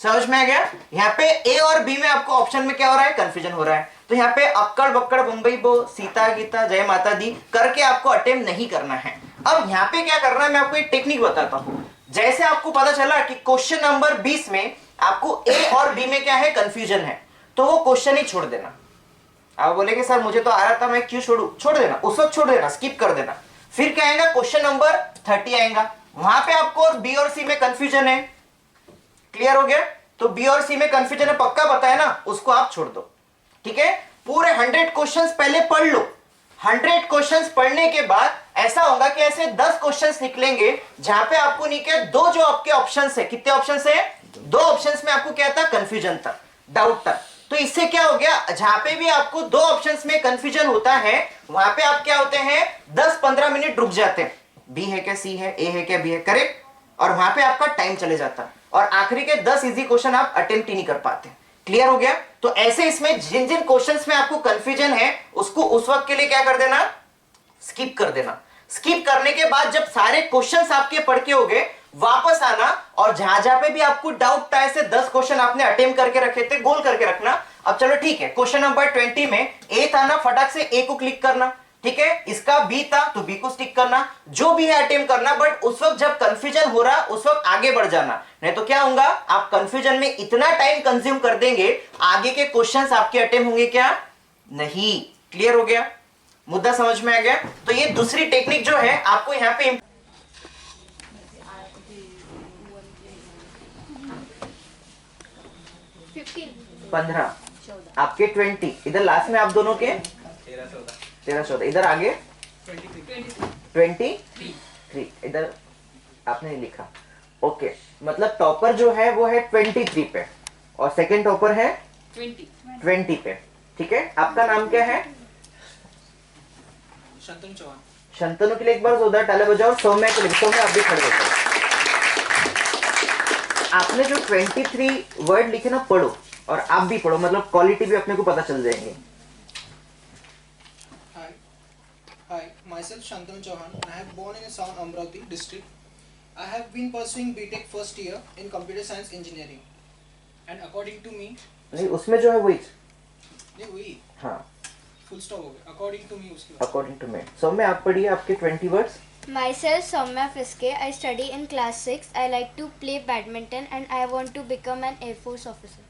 समझ में आ गया। यहाँ पे ए और बी में आपको ऑप्शन में क्या हो रहा है, कंफ्यूजन हो रहा है। तो यहाँ पे अक्कड़ बक्कड़ बम्बई बो, सीता गीता जय माता दी करके आपको अटेम्प्ट नहीं करना है। अब यहाँ पे क्या करना है, मैं आपको एक टेक्निक बताता हूँ। जैसे आपको पता चला कि क्वेश्चन नंबर 20 में आपको ए और बी में क्या है, कंफ्यूजन है, तो वो क्वेश्चन ही छोड़ देना। आप बोलेंगे सर मुझे तो आ रहा था, मैं क्यों छोड़ू? छोड़ देना, उस वक्त छोड़ देना, स्किप कर देना। फिर क्या आएगा, क्वेश्चन नंबर 30 आएगा, वहां पे आपको बी और सी में कंफ्यूजन है। क्लियर हो गया? तो बी और सी में कंफ्यूजन है, पक्का पता है ना, उसको आप छोड़ दो, ठीक है। पूरे 100 क्वेश्चंस पहले पढ़ लो। 100 क्वेश्चंस पढ़ने के बाद ऐसा होगा कि ऐसे 10 क्वेश्चंस निकलेंगे जहां पे आपको नहीं क्या, 2 जो आपके ऑप्शंस है, कितने ऑप्शंस है, 2 ऑप्शंस में आपको क्या था, कंफ्यूजन था, डाउट था। तो इससे क्या हो गया, जहां पे भी आपको 2 ऑप्शंस में कंफ्यूजन होता है वहां पे आप क्या होते हैं, 10-15 मिनट रुक जाते हैं। बी है क्या, सी है, ए है क्या, बी है, करेक्ट। और वहां पे आपका टाइम चले जाता और आखिरी के 10 इजी क्वेश्चन आप अटेम्प्ट ही नहीं कर पाते। क्लियर हो गया? तो ऐसे इसमें जिन जिन क्वेश्चंस में आपको कंफ्यूजन है उसको उस वक्त के लिए क्या कर देना, स्किप कर देना। स्किप करने के बाद जब सारे क्वेश्चंस आपके पढ़ के हो गए वापस आना और जहां जहां पे भी आपको डाउट था, ऐसे 10 क्वेश्चन आपने अटेम्प्ट करके रखे थे, गोल करके रखना। अब चलो ठीक है, क्वेश्चन नंबर 20 में ए था ना, फटाक से ए को क्लिक करना, ठीक है। इसका बी था तो बी को स्टिक करना, जो भी है अटेम्प्ट करना, बट उस वक्त जब कंफ्यूजन हो रहा उस वक्त आगे बढ़ जाना, नहीं तो क्या होगा, आप कंफ्यूजन में इतना टाइम कंज्यूम कर देंगे, आगे के क्वेश्चंस आपके अटेम्प्ट होंगे क्या नहीं। क्लियर हो गया, मुद्दा समझ में आ गया। तो ये दूसरी टेक्निक जो है आपको यहाँ पे 15, आपके 20, इधर लास्ट में आप दोनों के 13 14, इधर आगे 23, इधर आपने नहीं लिखा। ओके, मतलब टॉपर जो है वो है 23 पे और सेकंड टॉपर है 20 पे, ठीक है। आपका नाम क्या है? शंतनु चौहान। शंतनु के लिए एक बार जोरदार ताली बजाओ। सौम्य के लिए, सौम्य आप भी खड़े हो जाओ। आपने जो 23 वर्ड लिखे ना, पढ़ो और आप भी पढ़ो, मतलब क्वालिटी भी अपने को पता चल जाएंगे। Hi, myself Shantanu Chauhan. I have born in Sound Amravati district. I have been pursuing BTech first year in computer science engineering. And according to me, नहीं, उसमें जो है वही, ये वही हाँ, full stop हो गया। According to me उसके बाद। According to me. सौम्य आप पढ़िए आपके 20 words. Myself Soumya Fiske. I study in class 6. I like to play badminton and I want to become an Air Force officer.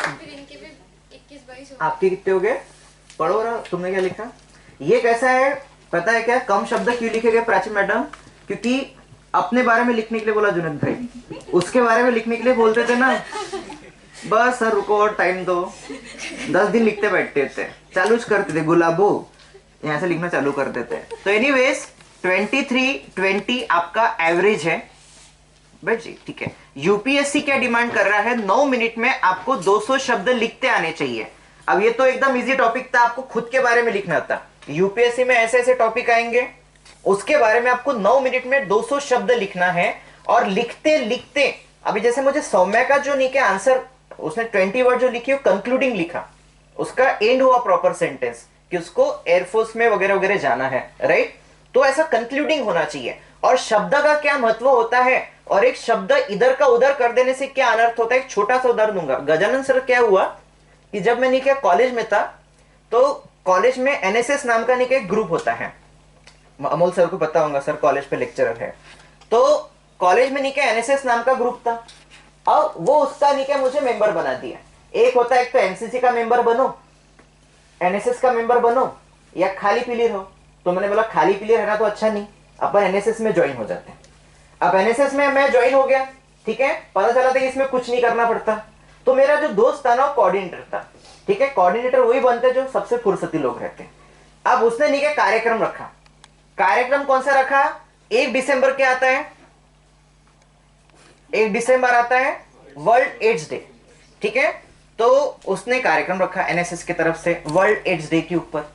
फिर इनके भी 21-22 हो आपके कितने हो गए? पढ़ो रहा, तुमने क्या लिखा? ये कैसा है पता है क्या? कम शब्द क्यों लिखे गए प्राची मैडम? क्योंकि अपने बारे में लिखने के लिए बोला जुनैद भाई, उसके बारे में लिखने के लिए बोलते थे ना, बस सर रुको और टाइम दो, 10 दिन लिखते बैठते थे, चालू करते थे गुलाबो, यहाँ से लिखना चालू कर देते। तो एनीवेज 23-20 आपका एवरेज है बट जी, ठीक है। यूपीएससी क्या डिमांड कर रहा है? 9 मिनट में आपको 200 शब्द लिखते आने चाहिए। अब ये तो एकदम इजी टॉपिक था, आपको खुद के बारे में लिखना था। यूपीएससी में ऐसे ऐसे टॉपिक आएंगे, उसके बारे में आपको 9 मिनट में 200 शब्द लिखना है। और लिखते लिखते, अभी जैसे मुझे सौम्या का जो नीचे आंसर, उसने 20 वर्ड जो लिखी, कंक्लूडिंग लिखा, उसका एंड हुआ प्रॉपर सेंटेंस कि उसको एयरफोर्स में वगैरह वगैरह जाना है, राइट। तो ऐसा कंक्लूडिंग होना चाहिए। और शब्द का क्या महत्व होता है, और एक शब्द इधर का उधर कर देने से क्या अनर्थ होता है, एक छोटा सा उदाहरण दूंगा। गजानन सर, क्या हुआ कि जब मैं क्या कॉलेज में था, तो कॉलेज में एनएसएस नाम का एक ग्रुप होता है, अमोल सर को पता होगा, सर कॉलेज पे लेक्चरर है। तो कॉलेज में एनएसएस नाम का ग्रुप था। अब वो उसका मुझे मेंबर बना दिया। एक होता है, एक तो एनसीसी का मेंबर बनो, एनएसएस का मेंबर बनो, या खाली पीली रहो। तो मैंने बोला खाली पीली रहना तो अच्छा नहीं, अपन एनएसएस में ज्वाइन हो जाते हैं। अब एनएसएस में मैं ज्वाइन हो गया, ठीक है। पता चला था कि इसमें कुछ नहीं करना पड़ता। तो मेरा जो दोस्त था ना, कोऑर्डिनेटर था, ठीक है। कोऑर्डिनेटर वही बनते जो सबसे फुर्सती लोग रहते हैं। अब उसने कार्यक्रम रखा। कार्यक्रम कौन सा रखा? 1 दिसंबर क्या आता है? 1 दिसंबर आता है वर्ल्ड एड्स डे, ठीक है। तो उसने कार्यक्रम रखा एनएसएस की तरफ से वर्ल्ड एड्स डे के ऊपर।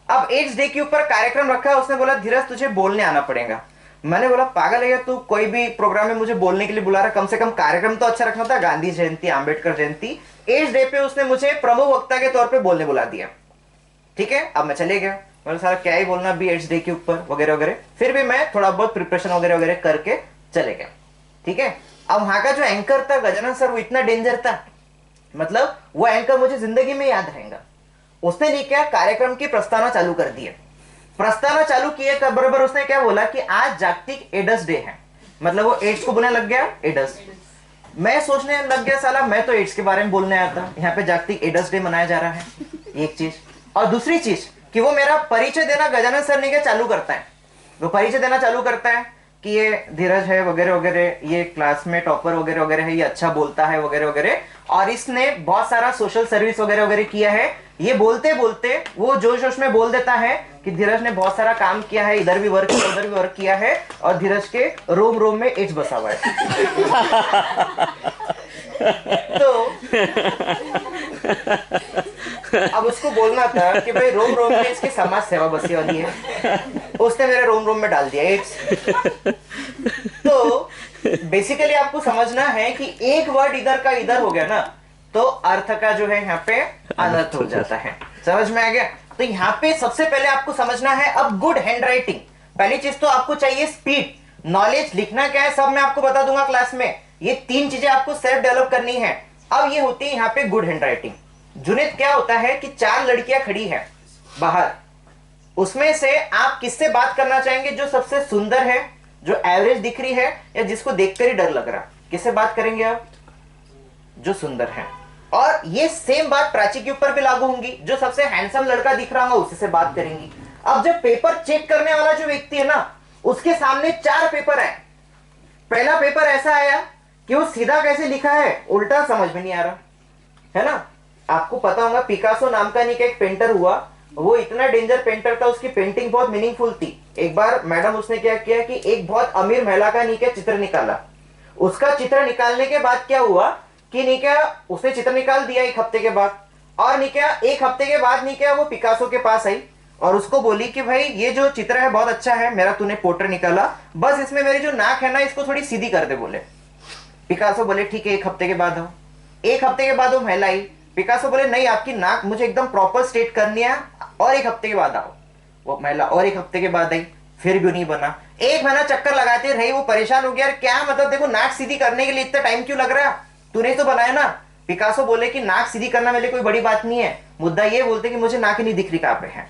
अब एड्स डे के ऊपर कार्यक्रम रखा, उसने बोला धीरज तुझे बोलने आना पड़ेगा। मैंने बोला पागल है तू, कोई भी प्रोग्राम में मुझे बोलने के लिए बुला रहा, कम से कम कार्यक्रम तो अच्छा रखना था। गांधी जयंती, अंबेडकर जयंती, एड्स डे पे उसने मुझे प्रमुख वक्ता के तौर पे बोलने बुला दिया, ठीक है। अब मैं चले गया, मैंने सारा क्या ही बोलना भी एड्स डे के ऊपर वगैरह वगैरह। फिर भी मैं थोड़ा बहुत प्रिपरेशन वगैरह वगैरह करके चले गया, ठीक है। अब वहां का जो एंकर था गजानन सर, वो इतना डेंजर था, मतलब वो एंकर मुझे जिंदगी में याद रहेगा। उसने नहीं क्या, कार्यक्रम की प्रस्तावना चालू कर दी है। प्रस्तावना चालू किए तब बराबर उसने क्या बोला कि आज जागतिक एड्स डे है, मतलब वो एड्स को बोलने लग गया एड्स। मैं सोचने लग गया साला मैं तो एड्स के बारे में बोलने आया था, यहाँ पे जागतिक एड्स डे मनाया जा रहा है, एक चीज। और दूसरी चीज कि वो मेरा परिचय देना गजानन सर ने क्या चालू करता है, वो परिचय देना चालू करता है कि ये धीरज है वगैरह वगैरह, ये क्लास में टॉपर वगैरह वगैरह है, ये अच्छा बोलता है वगैरह वगैरह, और इसने बहुत सारा सोशल सर्विस वगैरह वगैरह किया है। ये बोलते बोलते वो जोश जोश में बोल देता है कि धीरज ने बहुत सारा काम किया है, इधर भी वर्क किया, उधर भी वर्क किया है, और धीरज के रोम रोम में एड्स बसा हुआ है। तो अब उसको बोलना था कि भाई रोम रोम में इसकी समाज सेवा बसी वाली है, उसने मेरे रोम रोम में डाल दिया एड्स। तो बेसिकली आपको समझना है कि एक वर्ड इधर का इधर हो गया ना, तो अर्थ का जो है यहाँ पे अनर्थ हो जाता है। समझ में आ गया? तो यहाँ पे सबसे पहले आपको समझना है अब गुड हैंडराइटिंग। पहली चीज तो आपको चाहिए स्पीड, नॉलेज, लिखना क्या है सब मैं आपको बता दूंगा क्लास में। ये 3 चीजें आपको सेल्फ डेवलप करनी है। अब ये होती है यहाँ पे गुड हैंडराइटिंग। जुनेद, क्या होता है कि 4 लड़कियां खड़ी हैं बाहर, उसमें से आप किससे बात करना चाहेंगे जो सबसे सुंदर है, जो एवरेज दिख रही है, या जिसको देखकर ही डर लग रहा? किससे बात करेंगे आप? जो सुंदर है। और ये सेम बात प्राची के ऊपर भी लागू होंगी, जो सबसे हैंडसम लड़का दिख रहा होगा उसी से बात करेंगी। अब जब पेपर चेक करने वाला जो व्यक्ति है ना, उसके सामने 4 पेपर है। पहला पेपर ऐसा आया कि वो सीधा कैसे लिखा है, उल्टा समझ में नहीं आ रहा है ना। आपको पता होगा पिकासो नाम का नहीं एक पेंटर हुआ, वो इतना डेंजर पेंटर था, उसकी पेंटिंग बहुत मीनिंगफुल थी। एक बार मैडम उसने क्या किया कि एक बहुत अमीर महिला का नीचे चित्र निकाला। उसका चित्र निकालने के बाद क्या हुआ कि नहीं क्या, उसने चित्र निकाल दिया 1 हफ्ते के बाद, और नहीं क्या 1 हफ्ते के बाद नहीं क्या वो पिकासो के पास आई और उसको बोली कि भाई ये जो चित्र है बहुत अच्छा है, मेरा तूने पोर्ट्रेट निकाला, बस इसमें मेरी जो नाक है ना इसको थोड़ी सीधी कर दे। बोले पिकासो बोले ठीक है 1 हफ्ते के बाद आओ। 1 हफ्ते के बाद वो महिला आई, पिकासो बोले नहीं आपकी नाक मुझे एकदम प्रॉपर स्ट्रेट करनी है और 1 हफ्ते के बाद आओ। वो महिला और 1 हफ्ते के बाद आई, फिर भी नहीं बना। 1 महीना चक्कर लगाते रही, वो परेशान हो गया, यार क्या मतलब देखो नाक सीधी करने के लिए इतना टाइम क्यों लग रहा है, तूने तो बनाया ना। पिकासो बोले कि नाक सीधी करना मेरे लिए कोई बड़ी बात नहीं है, मुद्दा ये बोलते कि मुझे नाक ही नहीं दिख रही कहां पे है।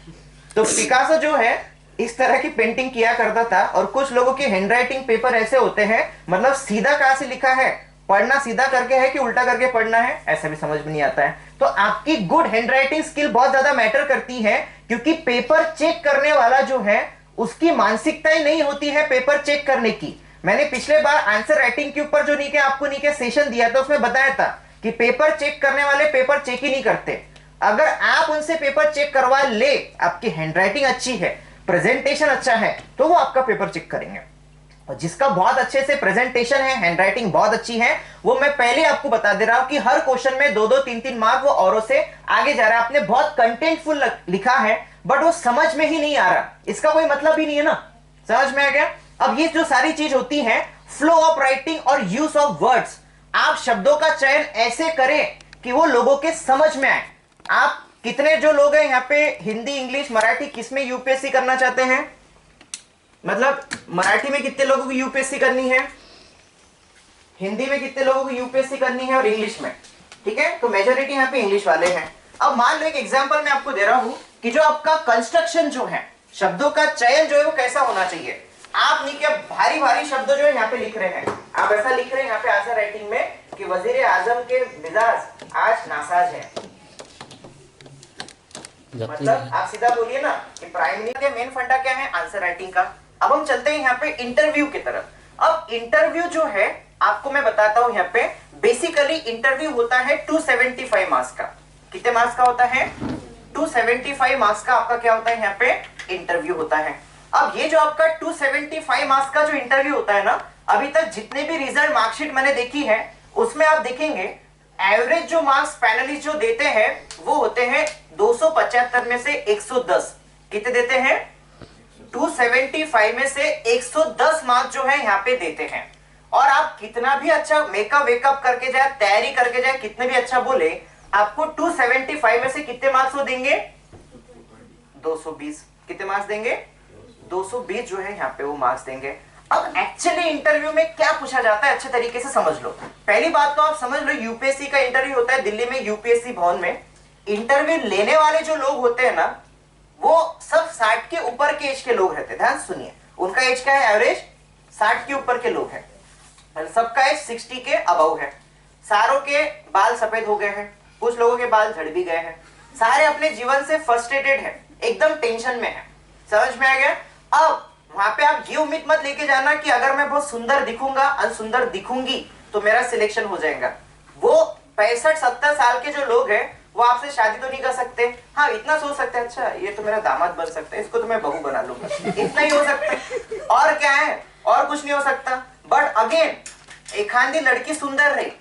तो पिकासो जो है इस तरह की पेंटिंग किया करता था। और कुछ लोगों के हैंडराइटिंग पेपर ऐसे होते हैं, मतलब सीधा कहां से लिखा है, पढ़ना सीधा करके है कि उल्टा करके पढ़ना है, ऐसा भी समझ में नहीं आता है। तो आपकी गुड हैंडराइटिंग स्किल बहुत ज्यादा मैटर करती है, क्योंकि पेपर चेक करने वाला जो है उसकी मानसिकता ही नहीं होती है पेपर चेक करने की। मैंने पिछले बार आंसर राइटिंग के ऊपर जो नीचे आपको नीचे सेशन दिया था उसमें बताया था कि पेपर चेक करने वाले पेपर चेक ही नहीं करते। अगर आप उनसे पेपर चेक करवा ले, आपकी हैंडराइटिंग अच्छी है, प्रेजेंटेशन अच्छा है, तो वो आपका पेपर चेक करेंगे। और जिसका बहुत अच्छे से प्रेजेंटेशन है, हैंडराइटिंग बहुत अच्छी है, वो मैं पहले आपको बता दे रहा हूं कि हर क्वेश्चन में 2-2 3-3 मार्क वो औरों से आगे जा रहा है। आपने बहुत कंटेंटफुल लिखा है बट वो समझ में ही नहीं आ रहा, इसका कोई मतलब ही नहीं है ना। समझ में आ गया? अब ये जो सारी चीज होती है, फ्लो ऑफ राइटिंग और यूज ऑफ वर्ड्स, आप शब्दों का चयन ऐसे करें कि वो लोगों के समझ में आए। आप कितने जो लोग हैं यहाँ पे हिंदी, इंग्लिश, मराठी किसमें यूपीएससी करना चाहते हैं? मतलब मराठी में कितने लोगों को यूपीएससी करनी है, हिंदी में कितने लोगों को यूपीएससी करनी है और इंग्लिश में? ठीक है, तो मेजोरिटी यहाँ पे इंग्लिश वाले हैं। अब मान लो एक एग्जांपल मैं आपको दे रहा हूं कि जो आपका कंस्ट्रक्शन जो है, शब्दों का चयन जो है वो कैसा होना चाहिए। आप नहीं क्या भारी भारी शब्द जो है यहाँ पे लिख रहे हैं, आप ऐसा लिख रहे हैं यहाँ पे आंसर राइटिंग में कि वजीर आजम के मिजाज आज नासाज है, मतलब आप सीधा बोलिए ना कि प्राइम मिनिस्टर का मेन फंडा क्या है, आंसर राइटिंग का। अब हम चलते हैं यहाँ पे इंटरव्यू की तरफ। अब इंटरव्यू जो है आपको मैं बताता हूं, यहाँ पे बेसिकली इंटरव्यू होता है 275 मार्क्स का। कितने मार्क्स का होता है? 275 मार्क्स का आपका क्या होता है यहाँ पे इंटरव्यू होता है। अब ये जो आपका 275 मार्क्स का जो इंटरव्यू होता है ना, अभी तक जितने भी रिजल्ट मार्कशीट मैंने देखी है उसमें आप देखेंगे एवरेज जो मार्क्स पैनलिस्ट जो देते हैं वो होते हैं 275 में से 110। कितने देते हैं? 275 में से 110 मार्क्स जो है यहाँ पे देते हैं। और आप कितना भी अच्छा मेकअप वेकअप करके जाए, तैयारी करके जाए, कितने भी अच्छा बोले, आपको 275 में से कितने मार्क्स वो देंगे? 220। कितने मार्क्स देंगे? 220 जो है यहाँ पे वो मार्क्स देंगे। अब एक्चुअली इंटरव्यू में क्या पूछा जाता है अच्छे तरीके से समझ लो। पहली बात तो आप समझ लो, यूपीएससी का इंटरव्यू होता है दिल्ली में, यूपीएससी भवन में। इंटरव्यू लेने वाले जो लोग होते हैं ना, वो सब 60 के ऊपर के एज के लोग रहते हैं। ध्यान सुनिए, उनका एज क्या है? एवरेज 60 के ऊपर के लोग हैं। सबका एज 60 के अबव है। सारों के बाल सफेद हो गए हैं, कुछ लोगों के बाल झड़ भी गए हैं। सारे अपने जीवन से फ्रस्ट्रेटेड है, एकदम टेंशन में है। समझ में आ गया? अब वहां पे आप ये उम्मीद मत लेके जाना कि अगर मैं बहुत सुंदर दिखूंगा, अनसुंदर दिखूंगी तो मेरा सिलेक्शन हो जाएगा। वो 65-70 साल के जो लोग हैं वो आपसे शादी तो नहीं कर सकते। हाँ, इतना सोच सकते हैं, अच्छा ये तो मेरा दामाद बन सकता है, इसको तो मैं बहू बना लूंगा, इतना ही हो सकता है। और क्या है? और कुछ नहीं हो सकता। बट अगेन एक खांदी लड़की सुंदर रही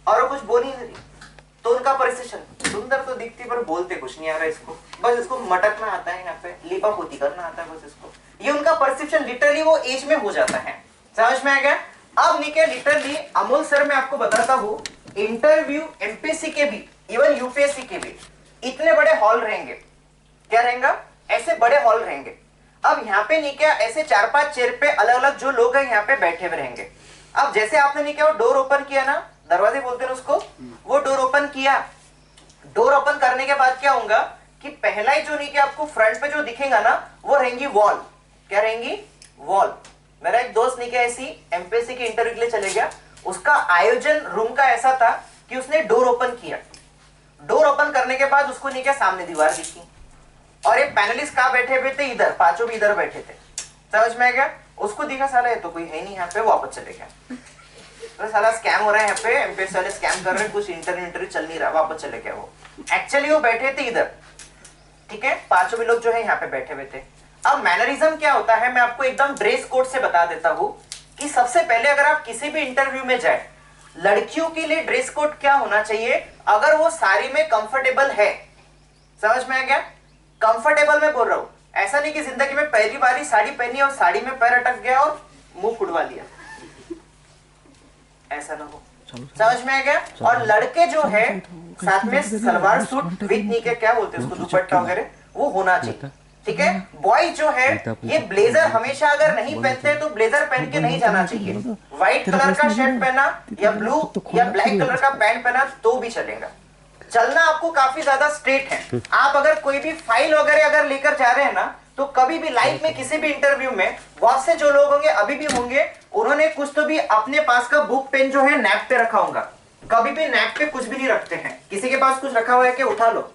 और वो कुछ बोल नहीं रही, तो उनका परसेप्शन सुंदर तो दिखती पर बोलते कुछ नहीं आ रहा, इसको बस इसको मटकना आता है, यहाँ पे लीपापोती करना आता है बस इसको। ये उनका परसेप्शन लिटरली वो एज में हो जाता है। समझ में आ गया? अब निके लिटरली अमोल सर मैं आपको बताता हूँ, इंटरव्यू एमपीएससी के भी, इवन यूपीएससी के भी इतने बड़े हॉल रहेंगे, क्या रहेगा, ऐसे बड़े हॉल रहेंगे। अब यहाँ पे नहीं क्या ऐसे 4-5 चेयर पे अलग अलग जो लोग हैं यहाँ पे बैठे हुए रहेंगे। अब जैसे आपने नहीं क्या वो डोर ओपन किया ना, दरवाजे बोलते हैं उसको, वो डोर ओपन किया। डोर ओपन करने के बाद क्या होगा कि पहला ही जो नहीं क्या आपको फ्रंट पे जो दिखेगा ना वो रहेंगी वॉल। क्या रहेंगी, वॉल। मेरा एक दोस्त नहीं क्या ऐसी एमपीएससी के इंटरव्यू के लिए चले गया, उसका आयोजन रूम का ऐसा था कि उसने डोर ओपन किया। डोर ओपन करने के बाद उसको नहीं क्या सामने दीवार दिखी और ये पैनलिस्ट कहाँ बैठे हुए थे, इधर, पांचों भी इधर बैठे थे। समझ में आ गया, उसको दिखा साला ये तो कोई है नहीं यहाँ पे, वापस चले गया। तो साला स्कैम हो रहा है यहाँ पे, एमपीएससी वाले स्कैम कर रहे हैं, कुछ इंटरव्यू चल नहीं रहा, वापस चले गया वो। एक्चुअली वो बैठे थे इधर, ठीक है, पांचों भी लोग जो है यहाँ पे बैठे हुए थे। अब मैनरिज्म क्या होता है, मैं आपको एकदम ड्रेस कोड से बता देता हूँ कि सबसे पहले अगर आप किसी भी इंटरव्यू में जाए, लड़कियों के लिए ड्रेस कोड क्या होना चाहिए, अगर वो साड़ी में कंफर्टेबल है, समझ में आ गया, कंफर्टेबल में बोल रहा हूं, ऐसा नहीं कि जिंदगी में पहली बार साड़ी पहनी और साड़ी में पैर अटक गया और मुंह फुड़वा लिया, ऐसा ना हो। समझ में आ गया। और लड़के जो है साथ में सलवार सूट विद नी के क्या बोलते हैं उसको, दुपट्टा वगैरह वो होना चाहिए, ठीक है। बॉय जो है ये ब्लेजर हमेशा अगर नहीं पहनते तो ब्लेजर पहन के नहीं जाना चाहिए। व्हाइट कलर का शर्ट पहना या ब्लू या ब्लैक कलर का पैंट पहना तो भी चलेगा। चलना आपको काफी ज्यादा स्ट्रेट है। आप अगर कोई भी फाइल वगैरह अगर लेकर जा रहे हैं ना, तो कभी भी लाइफ में किसी भी इंटरव्यू में बहुत से जो लोग होंगे अभी भी होंगे, उन्होंने कुछ तो भी अपने पास का बुक पेन जो है नैप पे रखा होगा। कभी भी नैप पे कुछ भी नहीं रखते हैं। किसी के पास कुछ रखा हुआ है कि उठा लो,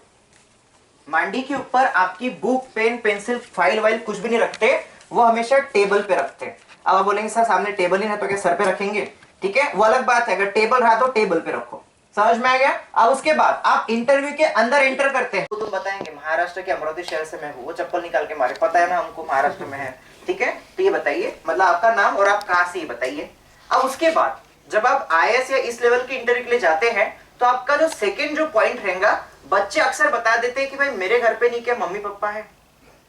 मांडी के ऊपर आपकी बुक पेन पेंसिल फाइल वाइल कुछ भी नहीं रखते, वो हमेशा टेबल पे रखते हैं। अब आप बोलेंगे सर सामने टेबल ही है तो क्या सर पे रखेंगे, ठीक है, वो अलग बात है, अगर टेबल रहा तो टेबल पे रखो। समझ में आ गया। अब उसके बाद आप इंटरव्यू के अंदर एंटर करते हैं तो तुम बताएंगे महाराष्ट्र के अमरावती शहर से मैं हूँ, वो चप्पल निकाल के मारे, पता है ना हमको महाराष्ट्र में है, ठीक है, तो ये बताइए, मतलब आपका नाम और आप कहाँ से, ये बताइए। अब उसके बाद जब आप आईएएस या इस लेवल के इंटरव्यू के लिए जाते हैं तो आपका जो सेकंड जो पॉइंट रहेगा, बच्चे अक्सर बता देते हैं कि भाई मेरे घर पे नहीं क्या मम्मी पापा है,